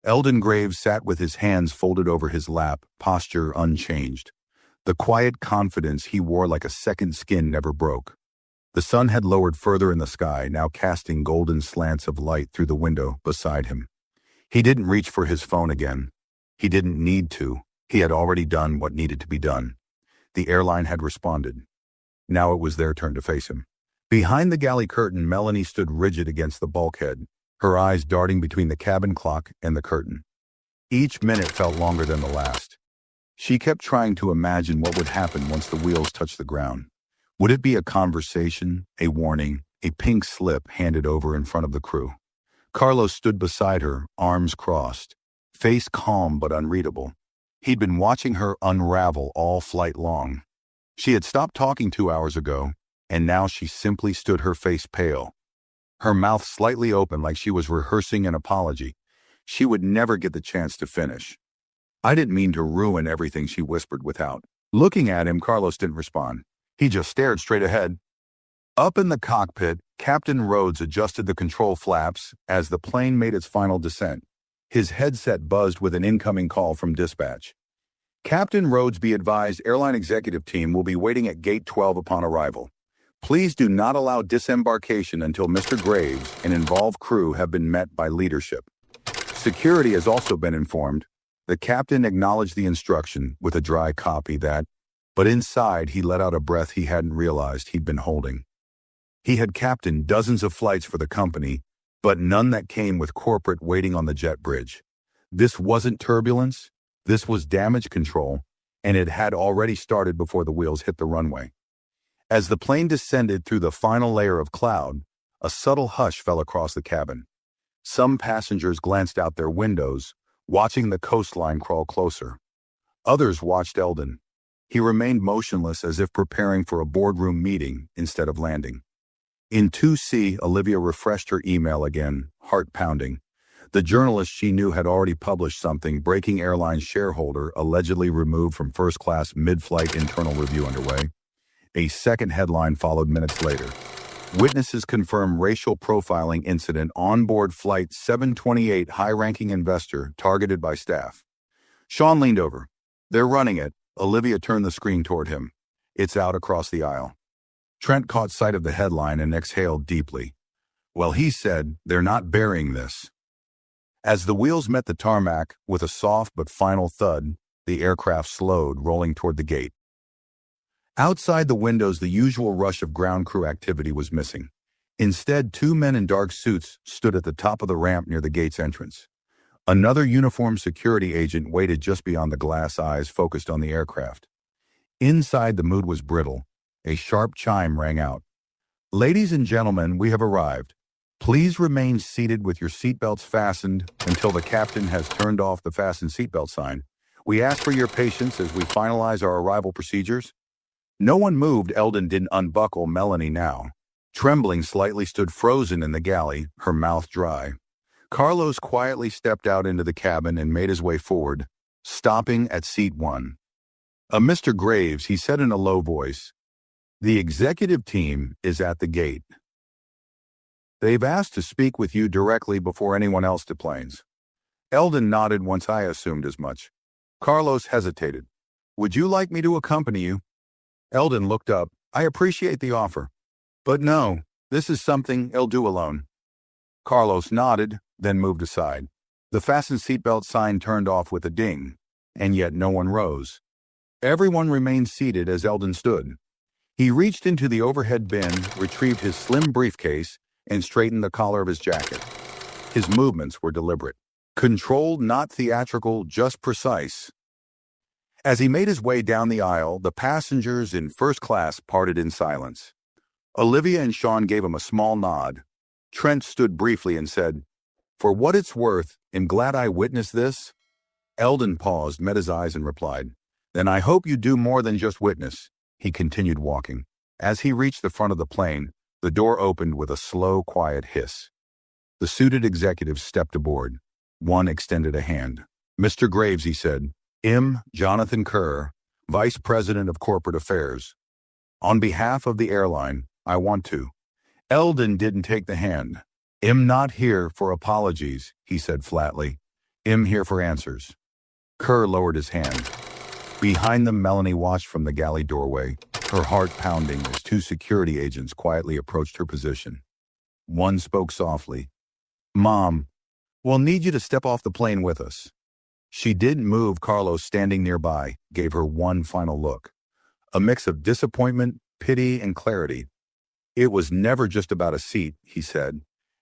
Eldon Graves sat with his hands folded over his lap, posture unchanged. The quiet confidence he wore like a second skin never broke. The sun had lowered further in the sky, now casting golden slants of light through the window beside him. He didn't reach for his phone again. He didn't need to. He had already done what needed to be done. The airline had responded. Now it was their turn to face him. Behind the galley curtain, Melanie stood rigid against the bulkhead, her eyes darting between the cabin clock and the curtain. Each minute felt longer than the last. She kept trying to imagine what would happen once the wheels touched the ground. Would it be a conversation, a warning, a pink slip handed over in front of the crew? Carlos stood beside her, arms crossed, face calm but unreadable. He'd been watching her unravel all flight long. She had stopped talking 2 hours ago, and now she simply stood, her face pale, her mouth slightly open like she was rehearsing an apology. She would never get the chance to finish. "I didn't mean to ruin everything," she whispered without. Looking at him, Carlos didn't respond. He just stared straight ahead. Up in the cockpit, Captain Rhodes adjusted the control flaps as the plane made its final descent. His headset buzzed with an incoming call from dispatch. "Captain Rhodes, be advised, airline executive team will be waiting at gate 12 upon arrival. Please do not allow disembarkation until Mr. Graves and involved crew have been met by leadership. Security has also been informed." The captain acknowledged the instruction with a dry copy but inside he let out a breath he hadn't realized he'd been holding. He had captained dozens of flights for the company, but none that came with corporate waiting on the jet bridge. This wasn't turbulence, this was damage control, and it had already started before the wheels hit the runway. As the plane descended through the final layer of cloud, a subtle hush fell across the cabin. Some passengers glanced out their windows, watching the coastline crawl closer. Others watched Eldon. He remained motionless as if preparing for a boardroom meeting instead of landing. In 2C, Olivia refreshed her email again, heart pounding. The journalist she knew had already published something, breaking airline shareholder allegedly removed from first class mid-flight internal review underway. A second headline followed minutes later. Witnesses confirm racial profiling incident on board flight 728, high-ranking investor targeted by staff. Sean leaned over. "They're running it." Olivia turned the screen toward him. "It's out across the aisle." Trent caught sight of the headline and exhaled deeply. "Well," he said, "they're not burying this." As the wheels met the tarmac with a soft but final thud, the aircraft slowed, rolling toward the gate. Outside the windows, the usual rush of ground crew activity was missing. Instead, 2 men in dark suits stood at the top of the ramp near the gate's entrance. Another uniformed security agent waited just beyond the glass, eyes focused on the aircraft. Inside, the mood was brittle. A sharp chime rang out. "Ladies and gentlemen, we have arrived. Please remain seated with your seatbelts fastened until the captain has turned off the fasten seatbelt sign. We ask for your patience as we finalize our arrival procedures." No one moved. Eldon didn't unbuckle. Melanie, now trembling slightly, stood frozen in the galley, her mouth dry. Carlos quietly stepped out into the cabin and made his way forward, stopping at seat 1. "Mr. Graves," he said in a low voice, "the executive team is at the gate. They've asked to speak with you directly before anyone else deplanes." Eldon nodded once I assumed as much. Carlos hesitated. "Would you like me to accompany you?" Eldon looked up, I appreciate the offer. But no, this is something I'll do alone. Carlos nodded, then moved aside. The fasten seatbelt sign turned off with a ding, and yet no one rose. Everyone remained seated as Eldon stood. He reached into the overhead bin, retrieved his slim briefcase, and straightened the collar of his jacket. His movements were deliberate. Controlled, not theatrical, just precise. As he made his way down the aisle, the passengers in first class parted in silence. Olivia and Sean gave him a small nod. Trent stood briefly and said, "For what it's worth, I'm glad I witnessed this." Eldon paused, met his eyes, and replied, "Then I hope you do more than just witness." He continued walking. As he reached the front of the plane, the door opened with a slow, quiet hiss. The suited executives stepped aboard. One extended a hand. "Mr. Graves," he said, "I'm Jonathan Kerr, Vice President of Corporate Affairs. On behalf of the airline, I want to." Eldon didn't take the hand. "I'm not here for apologies," he said flatly. "I'm here for answers." Kerr lowered his hand. Behind them, Melanie watched from the galley doorway, her heart pounding as two security agents quietly approached her position. One spoke softly. "Mom, we'll need you to step off the plane with us." She didn't move. Carlos, standing nearby, gave her one final look. A mix of disappointment, pity, and clarity. "It was never just about a seat," he said.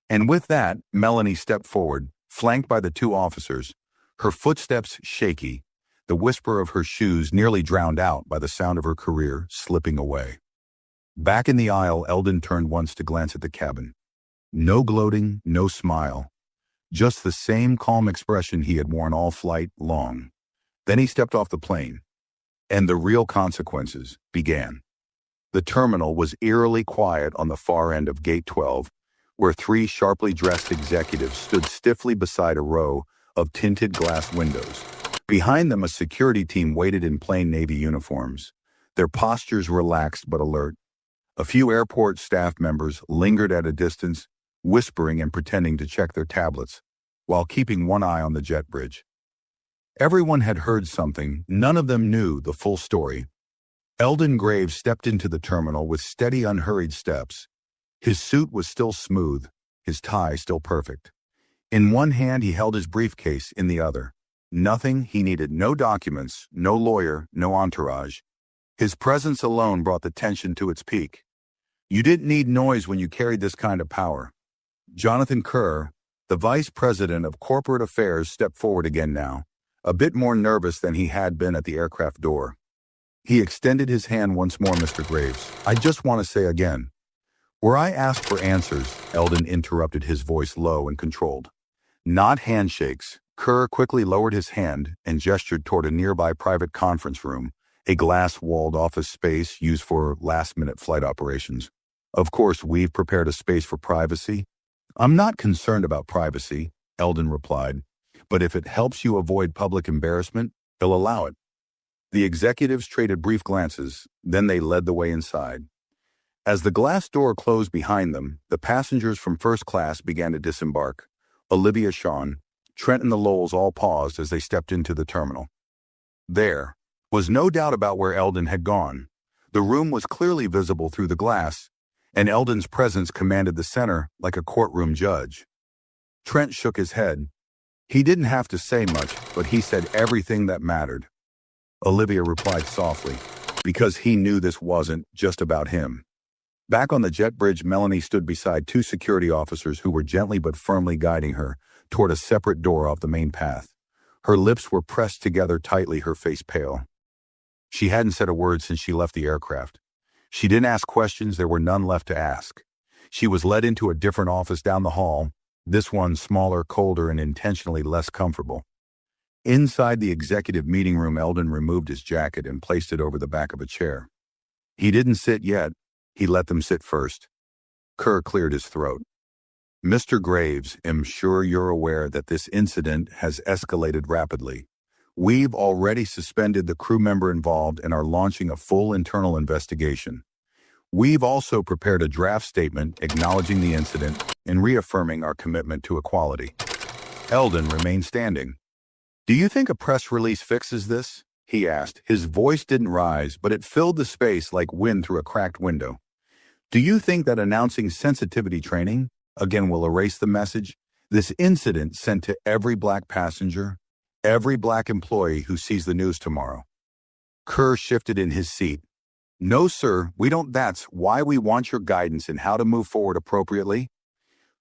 And with that, Melanie stepped forward, flanked by the two officers, her footsteps shaky, the whisper of her shoes nearly drowned out by the sound of her career slipping away. Back in the aisle, Eldon turned once to glance at the cabin. No gloating, no smile. Just the same calm expression he had worn all flight long. Then he stepped off the plane. And the real consequences began. The terminal was eerily quiet on the far end of Gate 12, where three sharply dressed executives stood stiffly beside a row of tinted glass windows. Behind them, a security team waited in plain Navy uniforms, their postures relaxed but alert. A few airport staff members lingered at a distance, whispering and pretending to check their tablets, while keeping one eye on the jet bridge. Everyone had heard something, none of them knew the full story. Eldon Graves stepped into the terminal with steady, unhurried steps. His suit was still smooth, his tie still perfect. In one hand he held his briefcase, in the other. Nothing, he needed no documents, no lawyer, no entourage. His presence alone brought the tension to its peak. You didn't need noise when you carried this kind of power. Jonathan Kerr, the Vice President of Corporate Affairs, stepped forward again now, a bit more nervous than he had been at the aircraft door. He extended his hand once more. "Mr. Graves, I just want to say again." "Where I asked for answers," Eldon interrupted, his voice low and controlled. "Not handshakes." Kerr quickly lowered his hand and gestured toward a nearby private conference room, a glass-walled office space used for last-minute flight operations. "Of course, we've prepared a space for privacy." "I'm not concerned about privacy," Eldon replied, "but if it helps you avoid public embarrassment, I'll allow it." The executives traded brief glances, then they led the way inside. As the glass door closed behind them, the passengers from first class began to disembark. Olivia, Sean, Trent, and the Lowells all paused as they stepped into the terminal. There was no doubt about where Eldon had gone. The room was clearly visible through the glass, and Eldon's presence commanded the center like a courtroom judge. Trent shook his head. He didn't have to say much, but he said everything that mattered. Olivia replied softly, because he knew this wasn't just about him. Back on the jet bridge, Melanie stood beside two security officers who were gently but firmly guiding her toward a separate door off the main path. Her lips were pressed together tightly, her face pale. She hadn't said a word since she left the aircraft. She didn't ask questions, there were none left to ask. She was led into a different office down the hall, this one smaller, colder, and intentionally less comfortable. Inside the executive meeting room, Eldon removed his jacket and placed it over the back of a chair. He didn't sit yet. He let them sit first. Kerr cleared his throat. "Mr. Graves, I'm sure you're aware that this incident has escalated rapidly. We've already suspended the crew member involved and are launching a full internal investigation. We've also prepared a draft statement acknowledging the incident and reaffirming our commitment to equality." Eldon remained standing. "Do you think a press release fixes this?" he asked. His voice didn't rise, but it filled the space like wind through a cracked window. Do you think that announcing sensitivity training again will erase the message? This incident sent to every black passenger, every black employee who sees the news tomorrow. Kerr shifted in his seat. No, sir, we don't. That's why we want your guidance in how to move forward appropriately.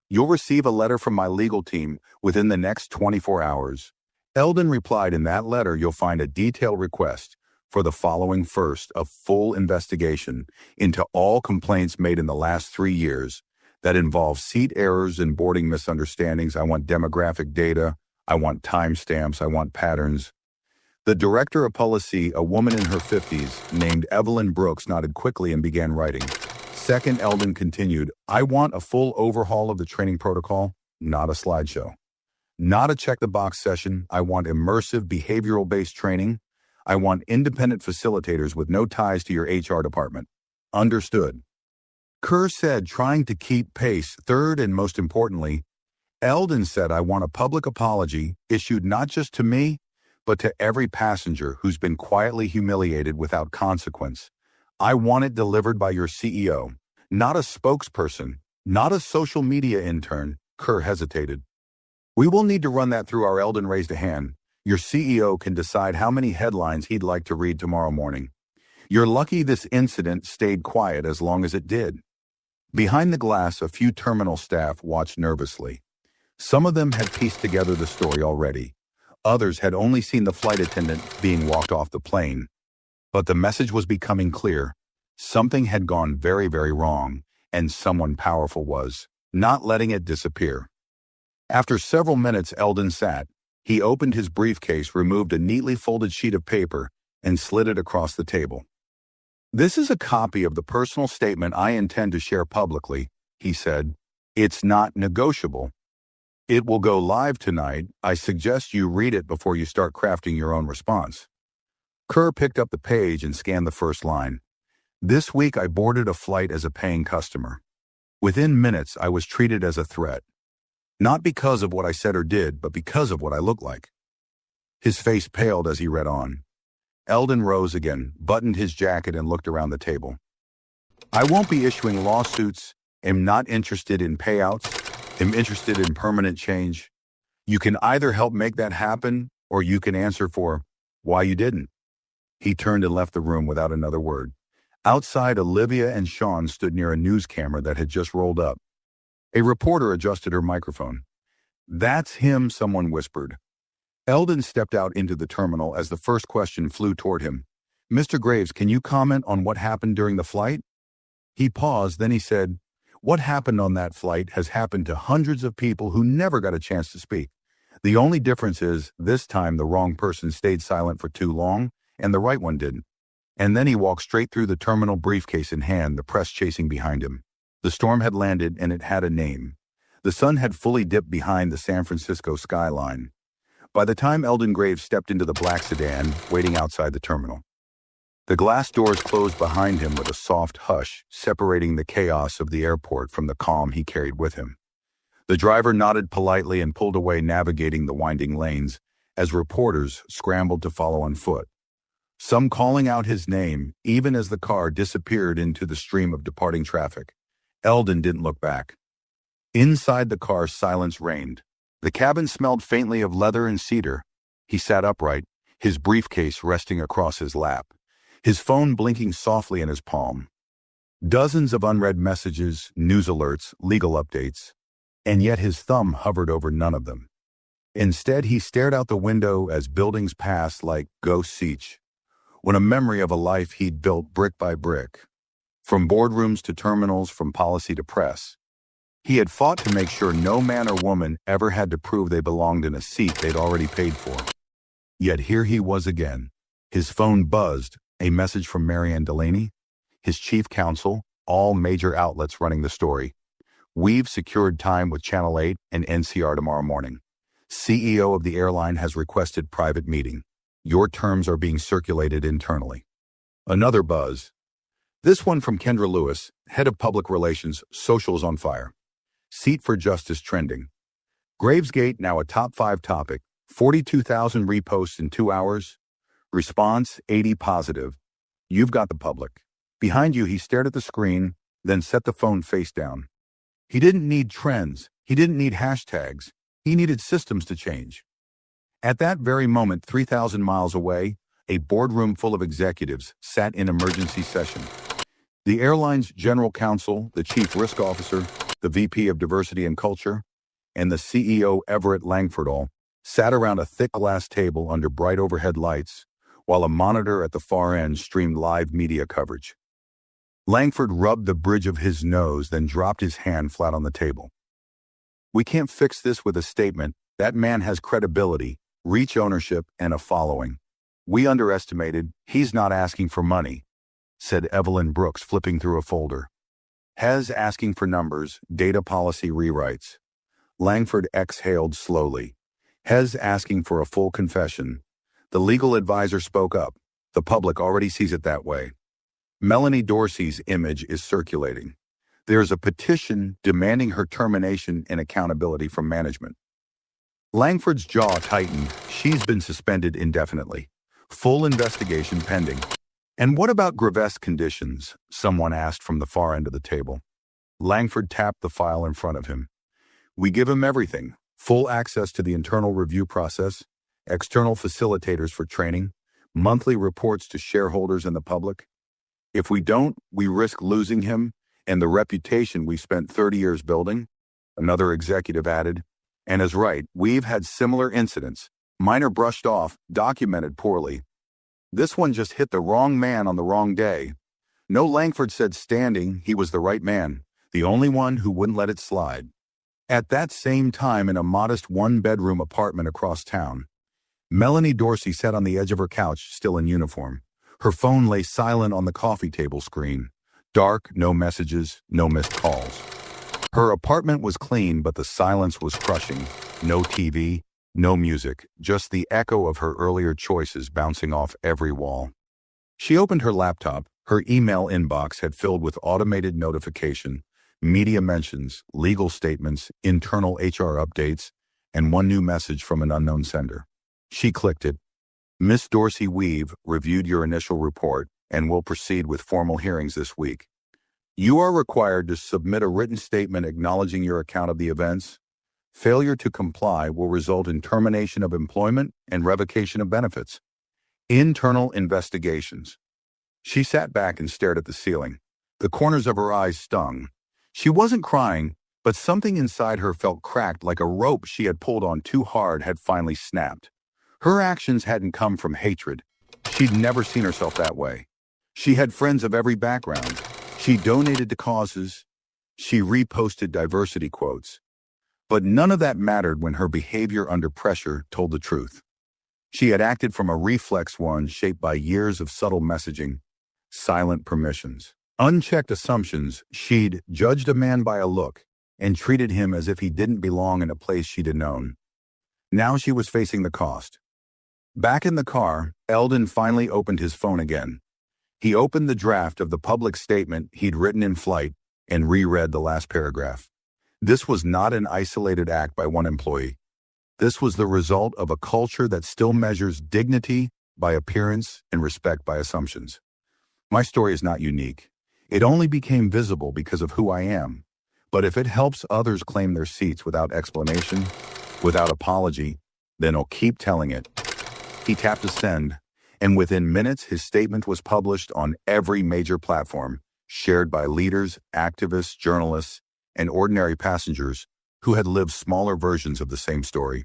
You'll receive a letter from my legal team within the next 24 hours. Eldon replied, in that letter you'll find a detailed request for the following: first, a full investigation into all complaints made in the last 3 years that involve seat errors and boarding misunderstandings. I want demographic data. I want timestamps. I want patterns. The director of policy, a woman in her 50s, named Evelyn Brooks, nodded quickly and began writing. Second, Eldon continued, I want a full overhaul of the training protocol, not a slideshow. Not a check-the-box session. I want immersive, behavioral-based training. I want independent facilitators with no ties to your HR department. Understood. Kerr said, trying to keep pace. Third, and most importantly, Eldon said, I want a public apology issued not just to me, but to every passenger who's been quietly humiliated without consequence. I want it delivered by your CEO, not a spokesperson, not a social media intern. Kerr hesitated. We will need to run that through our. Eldon raised a hand. Your CEO can decide how many headlines he'd like to read tomorrow morning. You're lucky this incident stayed quiet as long as it did. Behind the glass, a few terminal staff watched nervously. Some of them had pieced together the story already. Others had only seen the flight attendant being walked off the plane. But the message was becoming clear. Something had gone very, very wrong, and someone powerful was not letting it disappear. After several minutes, Eldon sat. He opened his briefcase, removed a neatly folded sheet of paper, and slid it across the table. This is a copy of the personal statement I intend to share publicly, he said. It's not negotiable. It will go live tonight. I suggest you read it before you start crafting your own response. Kerr picked up the page and scanned the first line. This week I boarded a flight as a paying customer. Within minutes I was treated as a threat. Not because of what I said or did, but because of what I looked like. His face paled as he read on. Eldon rose again, buttoned his jacket, and looked around the table. I won't be issuing lawsuits, am not interested in payouts, am interested in permanent change. You can either help make that happen, or you can answer for why you didn't. He turned and left the room without another word. Outside, Olivia and Sean stood near a news camera that had just rolled up. A reporter adjusted her microphone. That's him, someone whispered. Eldon stepped out into the terminal as the first question flew toward him. Mr. Graves, can you comment on what happened during the flight? He paused, then he said, what happened on that flight has happened to hundreds of people who never got a chance to speak. The only difference is, this time the wrong person stayed silent for too long, and the right one didn't. And then he walked straight through the terminal, briefcase in hand, the press chasing behind him. The storm had landed, and it had a name. The sun had fully dipped behind the San Francisco skyline. By the time Eldon Graves stepped into the black sedan, waiting outside the terminal, the glass doors closed behind him with a soft hush, separating the chaos of the airport from the calm he carried with him. The driver nodded politely and pulled away, navigating the winding lanes, as reporters scrambled to follow on foot, some calling out his name, even as the car disappeared into the stream of departing traffic. Eldon didn't look back. Inside the car, silence reigned. The cabin smelled faintly of leather and cedar. He sat upright, his briefcase resting across his lap, his phone blinking softly in his palm. Dozens of unread messages, news alerts, legal updates, and yet his thumb hovered over none of them. Instead, he stared out the window as buildings passed like ghosts each, when a memory of a life he'd built brick by brick. From boardrooms to terminals, from policy to press. He had fought to make sure no man or woman ever had to prove they belonged in a seat they'd already paid for. Yet here he was again. His phone buzzed, a message from Marianne Delaney, his chief counsel, all major outlets running the story. We've secured time with Channel 8 and NCR tomorrow morning. CEO of the airline has requested private meeting. Your terms are being circulated internally. Another buzz. This one from Kendra Lewis, head of public relations, socials on fire. Seat for justice trending. Gravesgate now a top 5 topic, 42,000 reposts in 2 hours. Response 80 positive. You've got the public. Behind you, he stared at the screen, then set the phone face down. He didn't need trends. He didn't need hashtags. He needed systems to change. At that very moment, 3,000 miles away, a boardroom full of executives sat in emergency session. The airline's general counsel, the chief risk officer, the VP of diversity and culture, and the CEO Everett Langford all sat around a thick glass table under bright overhead lights, while a monitor at the far end streamed live media coverage. Langford rubbed the bridge of his nose, then dropped his hand flat on the table. We can't fix this with a statement. That man has credibility, reach, ownership, and a following. We underestimated. He's not asking for money, said Evelyn Brooks, flipping through a folder. Hez asking for numbers, data policy rewrites. Langford exhaled slowly. Hez asking for a full confession. The legal advisor spoke up. The public already sees it that way. Melanie Dorsey's image is circulating. There's a petition demanding her termination and accountability from management. Langford's jaw tightened. She's been suspended indefinitely. Full investigation pending. And what about grotesque conditions? Someone asked from the far end of the table. Langford tapped the file in front of him. We give him everything. Full access to the internal review process, external facilitators for training, monthly reports to shareholders and the public. If we don't, we risk losing him and the reputation we spent 30 years building, another executive added. And is right, we've had similar incidents, minor brushed off, documented poorly. This one just hit the wrong man on the wrong day. No, Langford said standing, he was the right man, the only one who wouldn't let it slide. At that same time, in a modest one-bedroom apartment across town, Melanie Dorsey sat on the edge of her couch, still in uniform. Her phone lay silent on the coffee table screen. Dark, no messages, no missed calls. Her apartment was clean, but the silence was crushing. No TV, no music, just the echo of her earlier choices bouncing off every wall. She opened her laptop. Her email inbox had filled with automated notification, media mentions, legal statements, internal HR updates, and one new message from an unknown sender. She clicked it. Miss Dorsey, we've reviewed your initial report and will proceed with formal hearings this week. You are required to submit a written statement acknowledging your account of the events. Failure to comply will result in termination of employment and revocation of benefits. Internal investigations. She sat back and stared at the ceiling. The corners of her eyes stung. She wasn't crying, but something inside her felt cracked, like a rope she had pulled on too hard had finally snapped. Her actions hadn't come from hatred. She'd never seen herself that way. She had friends of every background. She donated to causes. She reposted diversity quotes. But none of that mattered when her behavior under pressure told the truth. She had acted from a reflex, one shaped by years of subtle messaging, silent permissions, unchecked assumptions. She'd judged a man by a look and treated him as if he didn't belong in a place she'd known. Now she was facing the cost. Back in the car, Eldon finally opened his phone again. He opened the draft of the public statement he'd written in flight and reread the last paragraph. This was not an isolated act by one employee. This was the result of a culture that still measures dignity by appearance and respect by assumptions. My story is not unique. It only became visible because of who I am. But if it helps others claim their seats without explanation, without apology, then I'll keep telling it. He tapped a send, and within minutes his statement was published on every major platform, shared by leaders, activists, journalists, and ordinary passengers who had lived smaller versions of the same story.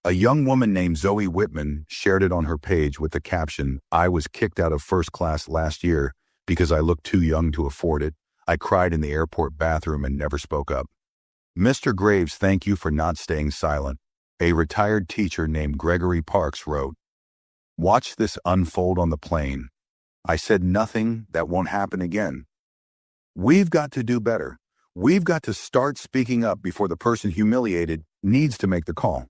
A young woman named Zoe Whitman shared it on her page with the caption, "I was kicked out of first class last year because I looked too young to afford it. I cried in the airport bathroom and never spoke up." Mr. Graves, thank you for not staying silent. A retired teacher named Gregory Parks wrote, "Watch this unfold on the plane. I said nothing, that won't happen again." We've got to do better. We've got to start speaking up before the person humiliated needs to make the call.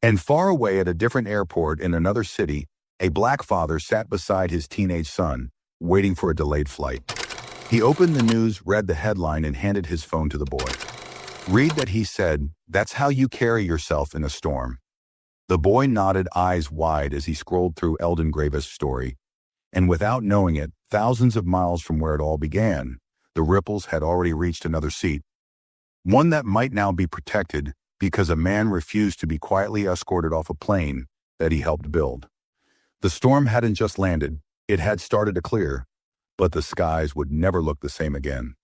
And far away at a different airport in another city, a black father sat beside his teenage son, waiting for a delayed flight. He opened the news, read the headline, and handed his phone to the boy. "Read that," he said. "That's how you carry yourself in a storm." The boy nodded, eyes wide, as he scrolled through Eldon Graves' story, and without knowing it, thousands of miles from where it all began, the ripples had already reached another seat, one that might now be protected because a man refused to be quietly escorted off a plane that he helped build. The storm hadn't just landed, it had started to clear, but the skies would never look the same again.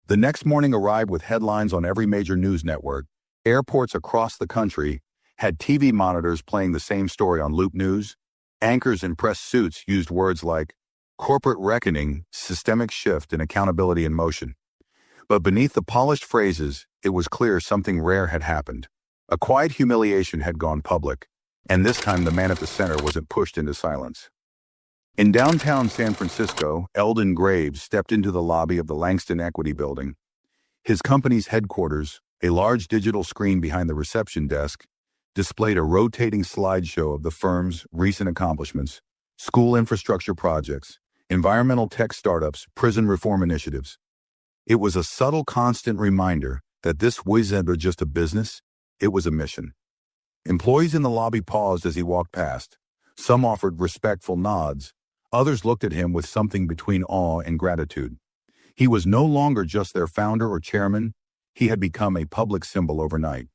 The next morning arrived with headlines on every major news network. Airports across the country had TV monitors playing the same story on loop news. Anchors in press suits used words like corporate reckoning, systemic shift, and accountability in motion. But beneath the polished phrases, it was clear something rare had happened. A quiet humiliation had gone public, and this time the man at the center wasn't pushed into silence. In downtown San Francisco, Eldon Graves stepped into the lobby of the Langston Equity Building. His company's headquarters, a large digital screen behind the reception desk, displayed a rotating slideshow of the firm's recent accomplishments, school infrastructure projects, environmental tech startups, prison reform initiatives. It was a subtle, constant reminder that this wasn't just a business, it was a mission. Employees in the lobby paused as he walked past. Some offered respectful nods. Others looked at him with something between awe and gratitude. He was no longer just their founder or chairman. He had become a public symbol overnight.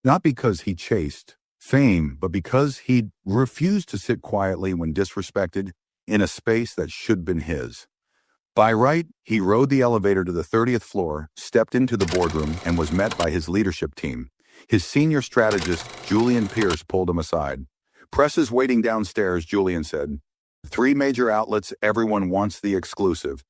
Not because he chased fame, but because he refused to sit quietly when disrespected in a space that should have been his. By right, he rode the elevator to the 30th floor, stepped into the boardroom, and was met by his leadership team. His senior strategist, Julian Pierce, pulled him aside. "Press is waiting downstairs," Julian said. "3 major outlets, everyone wants the exclusive."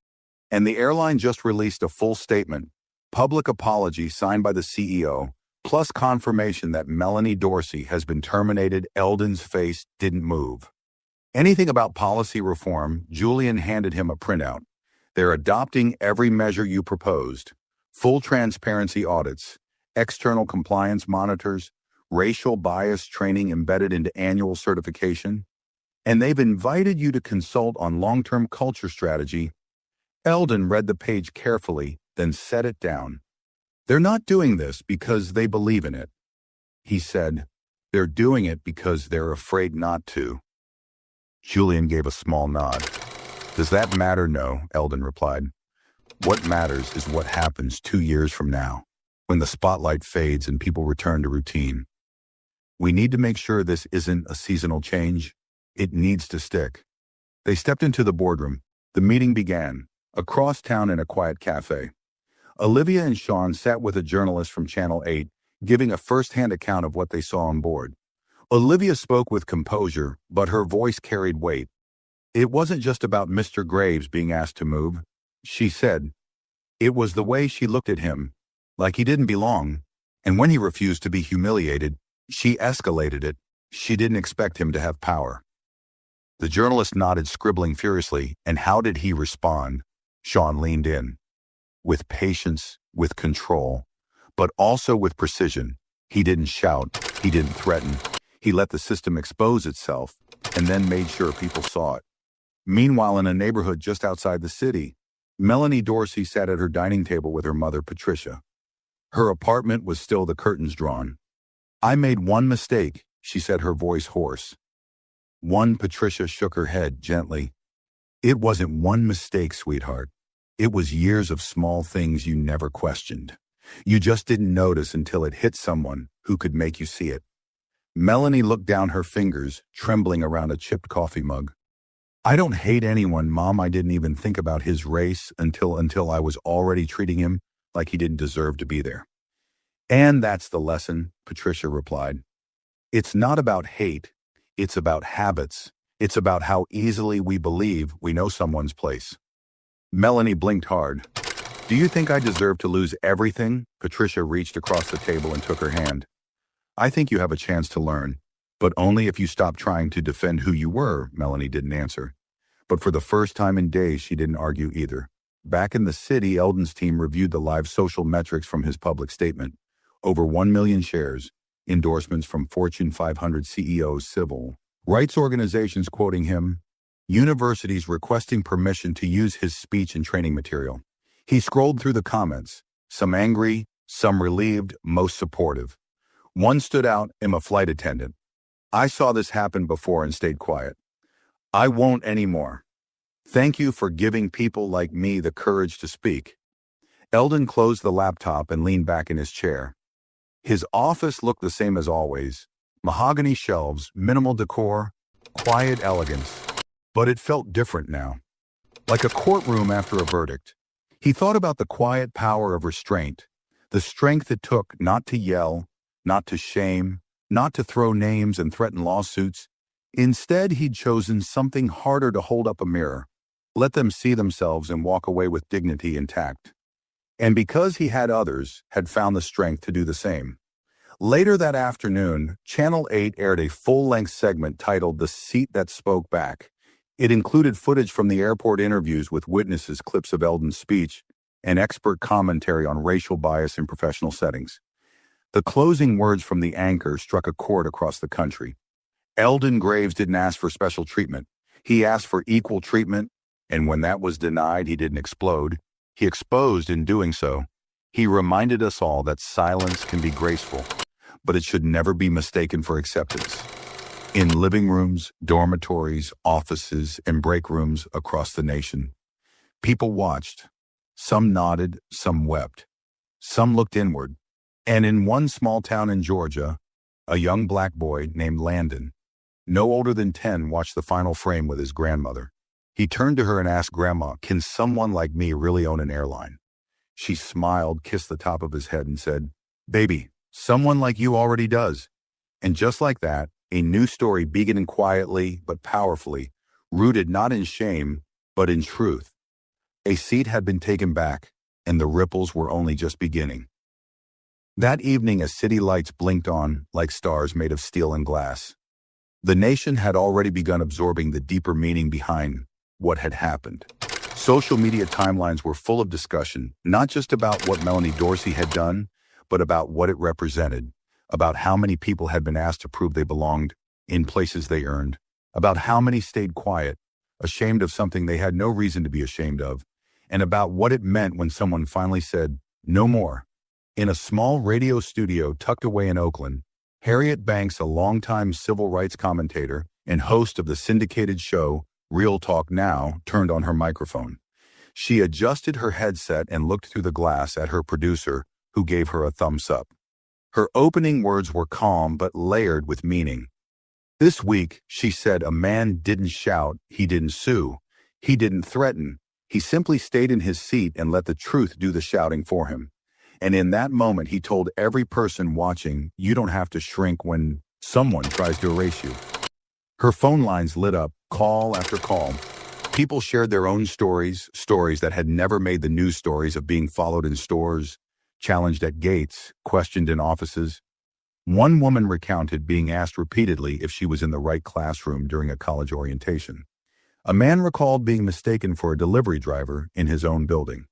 And the airline just released a full statement, public apology signed by the CEO, plus confirmation that Melanie Dorsey has been terminated. Eldon's face didn't move. Anything about policy reform, Julian handed him a printout. "They're adopting every measure you proposed. Full transparency audits, external compliance monitors, racial bias training embedded into annual certification. And they've invited you to consult on long-term culture strategy." Eldon read the page carefully, then set it down. "They're not doing this because they believe in it," he said. "They're doing it because they're afraid not to." Julian gave a small nod. "Does that matter?" "No," Eldon replied. "What matters is what happens 2 years from now, when the spotlight fades and people return to routine. We need to make sure this isn't a seasonal change. It needs to stick." They stepped into the boardroom. The meeting began, across town in a quiet cafe. Olivia and Sean sat with a journalist from Channel 8, giving a first-hand account of what they saw on board. Olivia spoke with composure, but her voice carried weight. It wasn't just about Mr. Graves being asked to move, she said. It was the way she looked at him, like he didn't belong, and when he refused to be humiliated, she escalated it. She didn't expect him to have power. The journalist nodded, scribbling furiously. "And how did he respond?" Sean leaned in. "With patience, with control, but also with precision. He didn't shout, he didn't threaten. He let the system expose itself, and then made sure people saw it." Meanwhile, in a neighborhood just outside the city, Melanie Dorsey sat at her dining table with her mother, Patricia. Her apartment was still the curtains drawn. "I made one mistake," she said, her voice hoarse. "One?" Patricia shook her head gently. "It wasn't one mistake, sweetheart. It was years of small things you never questioned. You just didn't notice until it hit someone who could make you see it." Melanie looked down, her fingers trembling around a chipped coffee mug. "I don't hate anyone, Mom. I didn't even think about his race until I was already treating him like he didn't deserve to be there." "And that's the lesson," Patricia replied. "It's not about hate. It's about habits. It's about how easily we believe we know someone's place." Melanie blinked hard. "Do you think I deserve to lose everything?" Patricia reached across the table and took her hand. "I think you have a chance to learn, but only if you stop trying to defend who you were." Melanie didn't answer. But for the first time in days, she didn't argue either. Back in the city, Eldon's team reviewed the live social metrics from his public statement. Over 1 million shares, endorsements from Fortune 500 CEOs, civil rights organizations quoting him, universities requesting permission to use his speech and training material. He scrolled through the comments, some angry, some relieved, most supportive. One stood out: "I'm a flight attendant. I saw this happen before and stayed quiet. I won't anymore. Thank you for giving people like me the courage to speak." Eldon closed the laptop and leaned back in his chair. His office looked the same as always. Mahogany shelves, minimal decor, quiet elegance. But it felt different now. Like a courtroom after a verdict. He thought about the quiet power of restraint, the strength it took not to yell, not to shame, not to throw names and threaten lawsuits. Instead, he'd chosen something harder: to hold up a mirror, let them see themselves and walk away with dignity intact. And because he had others, had found the strength to do the same. Later that afternoon, Channel 8 aired a full-length segment titled "The Seat That Spoke Back." It included footage from the airport interviews with witnesses, clips of Eldon's speech, and expert commentary on racial bias in professional settings. The closing words from the anchor struck a chord across the country. Eldon Graves didn't ask for special treatment. He asked for equal treatment, and when that was denied, he didn't explode. He exposed in doing so. He reminded us all that silence can be graceful, but it should never be mistaken for acceptance. In living rooms, dormitories, offices, and break rooms across the nation, people watched. Some nodded, some wept. Some looked inward. And in one small town in Georgia, a young black boy named Landon, no older than 10, watched the final frame with his grandmother. He turned to her and asked, "Grandma, can someone like me really own an airline?" She smiled, kissed the top of his head, and said, "Baby, someone like you already does." And just like that, a new story began quietly but powerfully, rooted not in shame, but in truth. A seat had been taken back, and the ripples were only just beginning. That evening, as city lights blinked on like stars made of steel and glass, the nation had already begun absorbing the deeper meaning behind what had happened. Social media timelines were full of discussion, not just about what Melanie Dorsey had done, but about what it represented, about how many people had been asked to prove they belonged in places they earned, about how many stayed quiet, ashamed of something they had no reason to be ashamed of, and about what it meant when someone finally said, "No more." In a small radio studio tucked away in Oakland, Harriet Banks, a longtime civil rights commentator and host of the syndicated show Real Talk Now, turned on her microphone. She adjusted her headset and looked through the glass at her producer, who gave her a thumbs up. Her opening words were calm but layered with meaning. "This week," she said, "a man didn't shout, he didn't sue, he didn't threaten. He simply stayed in his seat and let the truth do the shouting for him. And in that moment, he told every person watching, you don't have to shrink when someone tries to erase you." Her phone lines lit up, call after call. People shared their own stories that had never made the news stories of being followed in stores, challenged at gates, questioned in offices. One woman recounted being asked repeatedly if she was in the right classroom during a college orientation. A man recalled being mistaken for a delivery driver in his own building.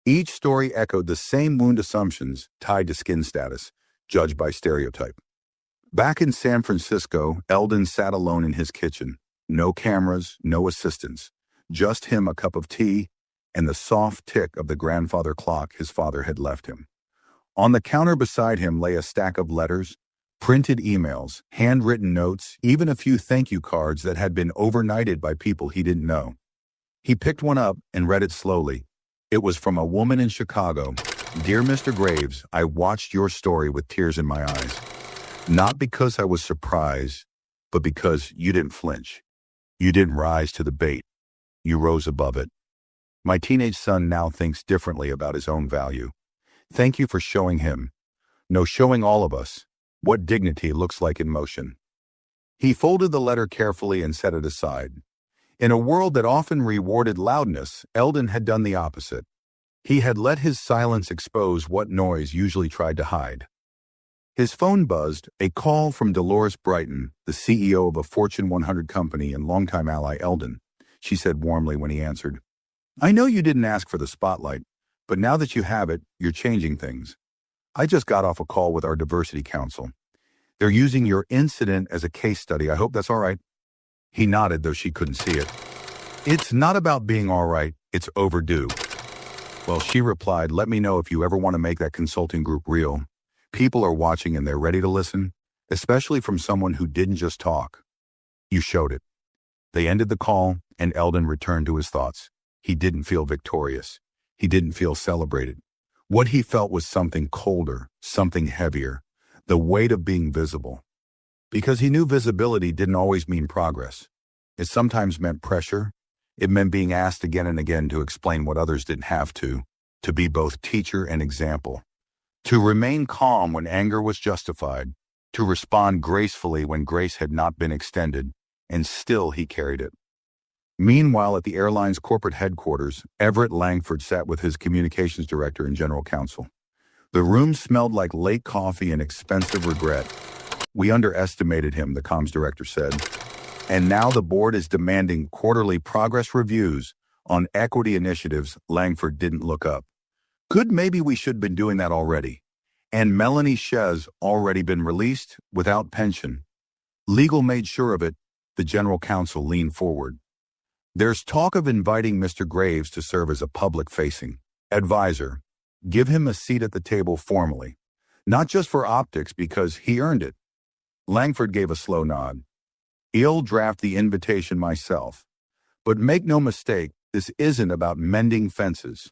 Each story echoed the same wound: assumptions tied to skin status, judged by stereotype. Back in San Francisco, Eldon sat alone in his kitchen. No cameras, no assistants, just him, a cup of tea, and the soft tick of the grandfather clock his father had left him. On the counter beside him lay a stack of letters, printed emails, handwritten notes, even a few thank you cards that had been overnighted by people he didn't know. He picked one up and read it slowly. It was from a woman in Chicago. "Dear Mr. Graves, I watched your story with tears in my eyes. Not because I was surprised, but because you didn't flinch. You didn't rise to the bait. You rose above it. My teenage son now thinks differently about his own value. Thank you for showing him, showing all of us, what dignity looks like in motion." He folded the letter carefully and set it aside. In a world that often rewarded loudness, Eldon had done the opposite. He had let his silence expose what noise usually tried to hide. His phone buzzed, a call from Dolores Brighton, the CEO of a Fortune 100 company and longtime ally Eldon. She said warmly when he answered, "I know you didn't ask for the spotlight, but now that you have it, you're changing things. I just got off a call with our diversity council. They're using your incident as a case study. I hope that's all right." He nodded, though she couldn't see it. "It's not about being all right, it's overdue." Well, she replied, "Let me know if you ever want to make that consulting group real. People are watching and they're ready to listen. especially from someone who didn't just talk. You showed it. They ended the call, and Eldon returned to his thoughts. He didn't feel victorious. He didn't feel celebrated. What he felt was something colder, something heavier, the weight of being visible. Because he knew visibility didn't always mean progress. It sometimes meant pressure. It meant being asked again and again to explain what others didn't have to be both teacher and example, to remain calm when anger was justified, to respond gracefully when grace had not been extended, and still he carried it. Meanwhile, at the airline's corporate headquarters, Everett Langford sat with his communications director and general counsel. The room smelled like late coffee and expensive regret. "We underestimated him," the comms director said. "And now the board is demanding quarterly progress reviews on equity initiatives." Langford didn't look up. "Good, maybe we should have been doing that already. And Melanie Shez already been released without pension. Legal made sure of it." The general counsel leaned forward. "There's talk of inviting Mr. Graves to serve as a public-facing advisor. Give him a seat at the table formally. Not just for optics, because he earned it." Langford gave a slow nod. "I'll draft the invitation myself. But make no mistake, this isn't about mending fences.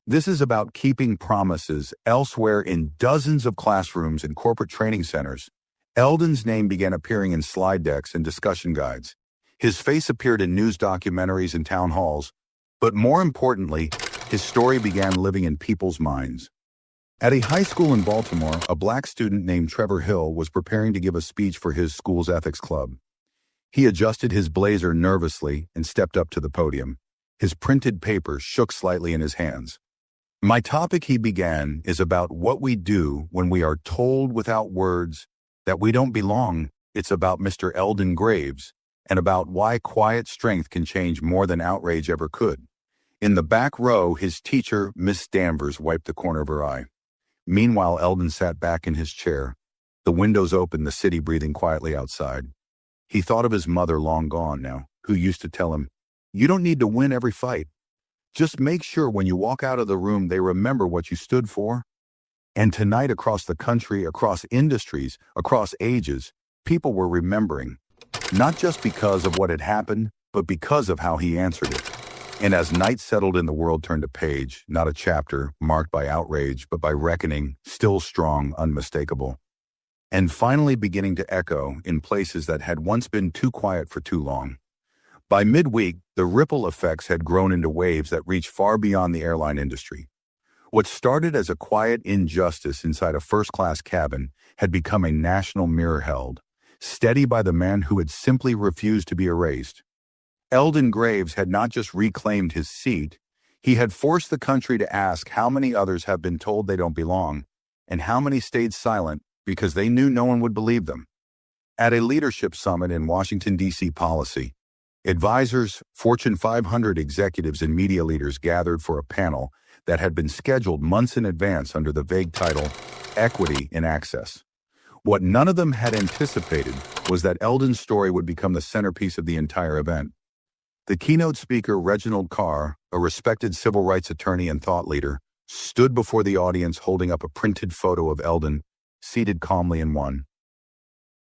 This is about keeping promises." Elsewhere, in dozens of classrooms and corporate training centers, Eldon's name began appearing in slide decks and discussion guides. His face appeared in news documentaries and town halls, but more importantly, his story began living in people's minds. At a high school in Baltimore, a black student named Trevor Hill was preparing to give a speech for his school's ethics club. He adjusted his blazer nervously and stepped up to the podium. His printed paper shook slightly in his hands. "My topic," he began, "is about what we do when we are told without words that we don't belong. It's about Mr. Eldon Graves, and about why quiet strength can change more than outrage ever could." In the back row, his teacher, Miss Danvers, wiped the corner of her eye. Meanwhile, Eldon sat back in his chair, the windows open, the city breathing quietly outside. He thought of his mother, long gone now, who used to tell him, "You don't need to win every fight. Just make sure when you walk out of the room they remember what you stood for." And tonight, across the country, across industries, across ages, people were remembering, not just because of what had happened, but because of how he answered it. And as night settled in, the world turned a page, not a chapter marked by outrage, but by reckoning, still strong, unmistakable. And finally beginning to echo in places that had once been too quiet for too long. By midweek, the ripple effects had grown into waves that reached far beyond the airline industry. What started as a quiet injustice inside a first-class cabin had become a national mirror held, steady by the man who had simply refused to be erased. Eldon Graves had not just reclaimed his seat, he had forced the country to ask how many others have been told they don't belong, and how many stayed silent because they knew no one would believe them. At a leadership summit in Washington, D.C. policy, advisors, Fortune 500 executives, and media leaders gathered for a panel that had been scheduled months in advance under the vague title, Equity in Access. What none of them had anticipated was that Eldon's story would become the centerpiece of the entire event. The keynote speaker, Reginald Carr, a respected civil rights attorney and thought leader, stood before the audience holding up a printed photo of Eldon, seated calmly in one.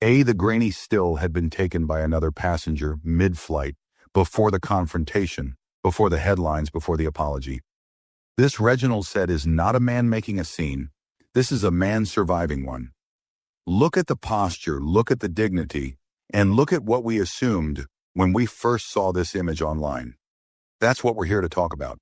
The grainy still had been taken by another passenger mid-flight, before the confrontation, before the headlines, before the apology. "This," Reginald said, "is not a man making a scene. This is a man surviving one. Look at the posture, look at the dignity, and look at what we assumed when we first saw this image online. That's what we're here to talk about."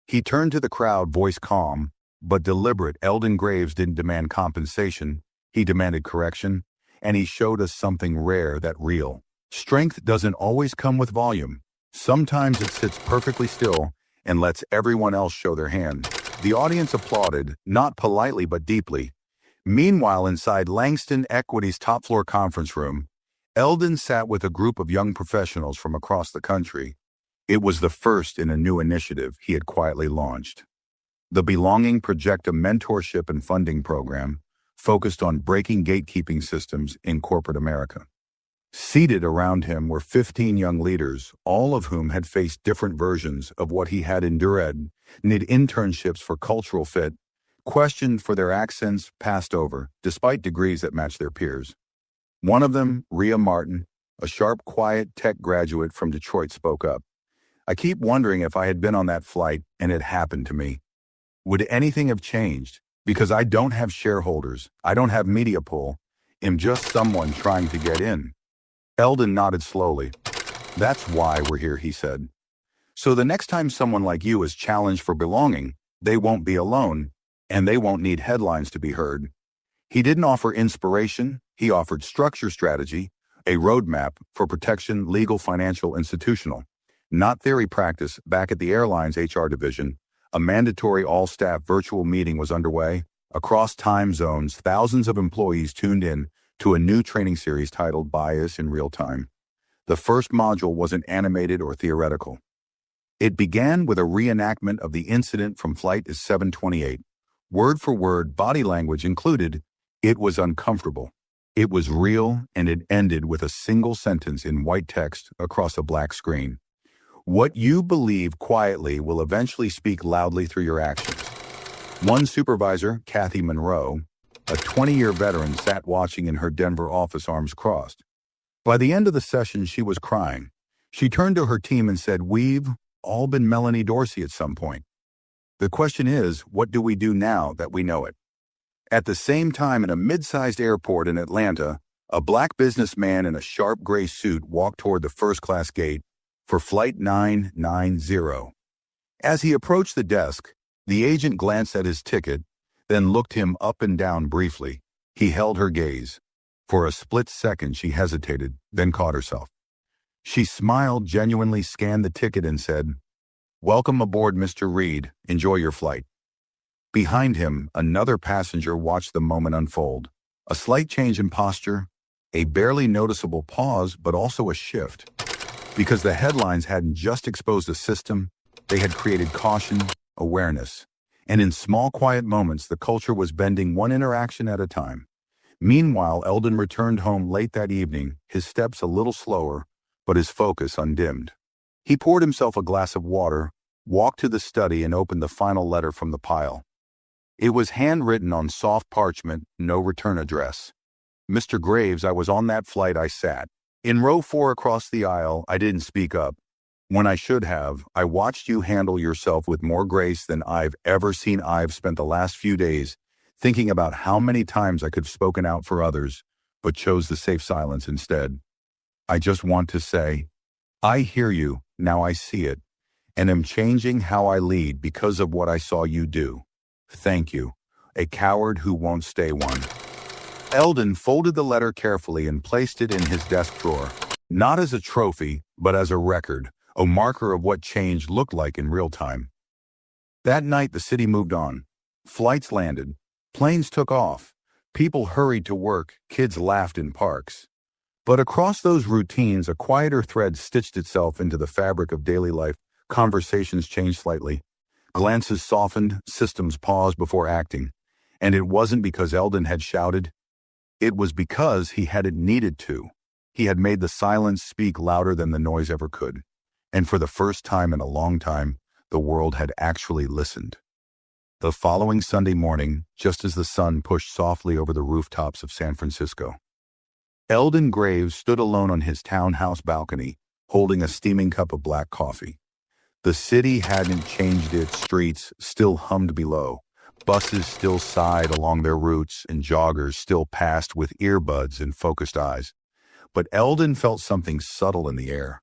He turned to the crowd, voice calm, but deliberate. "Eldon Graves didn't demand compensation. He demanded correction, and he showed us something rare, that real strength doesn't always come with volume. Sometimes it sits perfectly still and lets everyone else show their hand." The audience applauded, not politely but deeply. Meanwhile, inside Langston Equity's top-floor conference room, Eldon sat with a group of young professionals from across the country. It was the first in a new initiative he had quietly launched. The Belonging Project, a mentorship and funding program focused on breaking gatekeeping systems in corporate America. Seated around him were 15 young leaders, all of whom had faced different versions of what he had endured, needed internships for cultural fit, questioned for their accents, passed over, despite degrees that matched their peers. One of them, Rhea Martin, a sharp, quiet tech graduate from Detroit, spoke up. I keep wondering if I had been on that flight and it happened to me. Would anything have changed? Because I don't have shareholders, I don't have media pull, I'm just someone trying to get in. Eldon nodded slowly. That's why we're here, he said. So the next time someone like you is challenged for belonging, they won't be alone, and they won't need headlines to be heard. He didn't offer inspiration, he offered structure strategy, a roadmap for protection, legal, financial, institutional. Not theory practice. Back at the airline's HR division, a mandatory all-staff virtual meeting was underway. Across time zones, thousands of employees tuned in to a new training series titled Bias in Real Time. The first module wasn't animated or theoretical. It began with a reenactment of the incident from Flight 728. Word for word, body language included. It was uncomfortable. It was real, and it ended with a single sentence in white text across a black screen. What you believe quietly will eventually speak loudly through your actions. One supervisor, Kathy Monroe, a 20-year veteran, sat watching in her Denver office, arms crossed. By the end of the session, she was crying. She turned to her team and said, "We've all been Melanie Dorsey at some point. The question is, what do we do now that we know it?" At the same time, in a mid-sized airport in Atlanta, a black businessman in a sharp gray suit walked toward the first-class gate for Flight 990. As he approached the desk, the agent glanced at his ticket, then looked him up and down briefly. He held her gaze. For a split second, she hesitated, then caught herself. She smiled, genuinely scanned the ticket, and said, "Welcome aboard, Mr. Reed. Enjoy your flight." Behind him, another passenger watched the moment unfold. A slight change in posture, a barely noticeable pause, but also a shift. Because the headlines hadn't just exposed a system, they had created caution, awareness. And in small, quiet moments, the culture was bending one interaction at a time. Meanwhile, Eldon returned home late that evening, his steps a little slower, but his focus undimmed. He poured himself a glass of water, walked to the study, and opened the final letter from the pile. It was handwritten on soft parchment, no return address. "Mr. Graves, I was on that flight. I sat in row 4 across the aisle. I didn't speak up. When I should have, I watched you handle yourself with more grace than I've ever seen. I've spent the last few days thinking about how many times I could have spoken out for others, but chose the safe silence instead. I just want to say, I hear you, now I see it, and am changing how I lead because of what I saw you do. Thank you. A coward who won't stay one." Eldon folded the letter carefully and placed it in his desk drawer, not as a trophy, but as a record, a marker of what change looked like in real time. That night, the city moved on. Flights landed. Planes took off. People hurried to work. Kids laughed in parks. But across those routines, a quieter thread stitched itself into the fabric of daily life. Conversations changed slightly. Glances softened, systems paused before acting. And it wasn't because Eldon had shouted. It was because he hadn't needed to. He had made the silence speak louder than the noise ever could. And for the first time in a long time, the world had actually listened. The following Sunday morning, just as the sun pushed softly over the rooftops of San Francisco, Eldon Graves stood alone on his townhouse balcony, holding a steaming cup of black coffee. The city hadn't changed. Its streets still hummed below. Buses still sighed along their routes, and joggers still passed with earbuds and focused eyes. But Eldon felt something subtle in the air.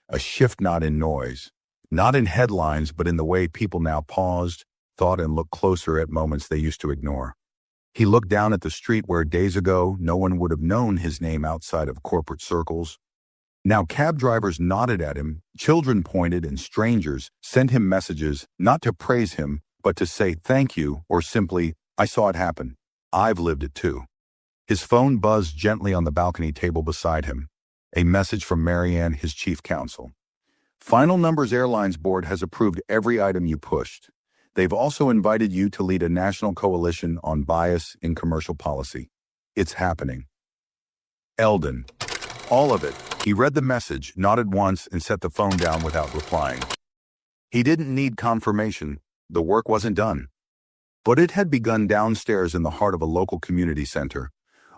A shift not in noise, not in headlines, but in the way people now paused, thought, and looked closer at moments they used to ignore. He looked down at the street where days ago no one would have known his name outside of corporate circles. Now cab drivers nodded at him, children pointed, and strangers sent him messages, not to praise him, but to say thank you, or simply, "I saw it happen. I've lived it too." His phone buzzed gently on the balcony table beside him. A message from Marianne, his chief counsel. "Final Numbers Airlines Board has approved every item you pushed. They've also invited you to lead a national coalition on bias in commercial policy. It's happening." Eldon. All of it. He read the message, nodded once, and set the phone down without replying. He didn't need confirmation. The work wasn't done. But it had begun downstairs in the heart of a local community center.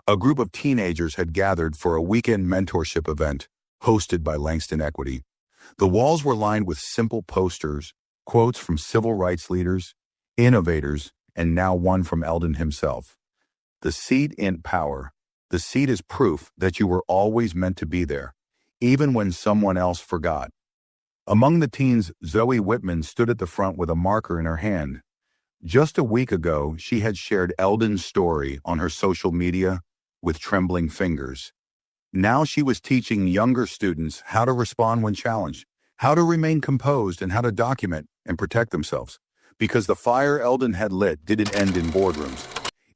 A group of teenagers had gathered for a weekend mentorship event hosted by Langston Equity. The walls were lined with simple posters, quotes from civil rights leaders, innovators, and now one from Eldon himself. The seat in power. The seat is proof that you were always meant to be there, even when someone else forgot. Among the teens, Zoe Whitman stood at the front with a marker in her hand. Just a week ago, she had shared Eldon's story on her social media with trembling fingers. Now she was teaching younger students how to respond when challenged, how to remain composed, and how to document and protect themselves. Because the fire Eldon had lit didn't end in boardrooms.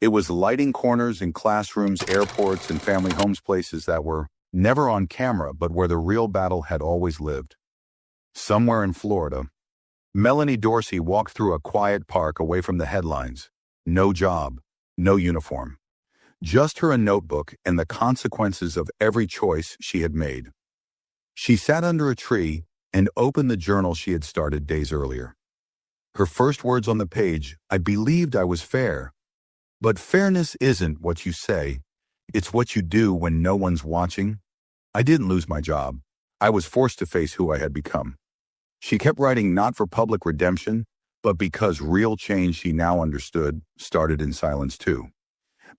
It was lighting corners in classrooms, airports, and family homes, places that were never on camera, but where the real battle had always lived. Somewhere in Florida, Melanie Dorsey walked through a quiet park away from the headlines. No job, no uniform. Just her a notebook and the consequences of every choice she had made. She sat under a tree and opened the journal she had started days earlier. Her first words on the page, "I believed I was fair. But fairness isn't what you say. It's what you do when no one's watching. I didn't lose my job. I was forced to face who I had become." She kept writing not for public redemption, but because real change she now understood started in silence too.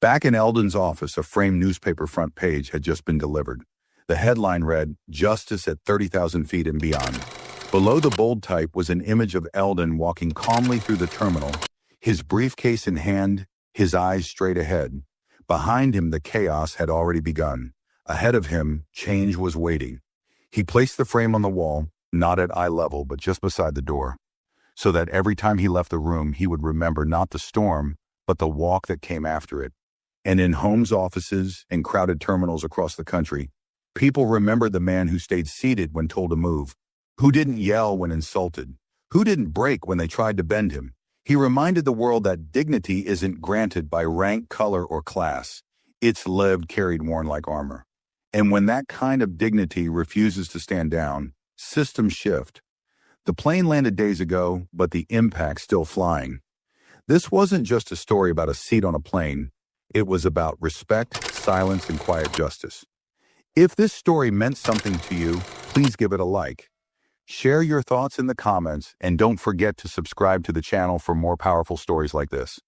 Back in Eldon's office, a framed newspaper front page had just been delivered. The headline read, "Justice at 30,000 feet and beyond." Below the bold type was an image of Eldon walking calmly through the terminal, his briefcase in hand, his eyes straight ahead. Behind him, the chaos had already begun. Ahead of him, change was waiting. He placed the frame on the wall, not at eye level, but just beside the door, so that every time he left the room, he would remember not the storm, but the walk that came after it. And in homes, offices, and crowded terminals across the country, people remembered the man who stayed seated when told to move, who didn't yell when insulted, who didn't break when they tried to bend him. He reminded the world that dignity isn't granted by rank, color, or class. It's lived, carried, worn like armor. And when that kind of dignity refuses to stand down, systems shift. The plane landed days ago, but the impact's still flying. This wasn't just a story about a seat on a plane. It was about respect, silence, and quiet justice. If this story meant something to you, please give it a like. Share your thoughts in the comments, and don't forget to subscribe to the channel for more powerful stories like this.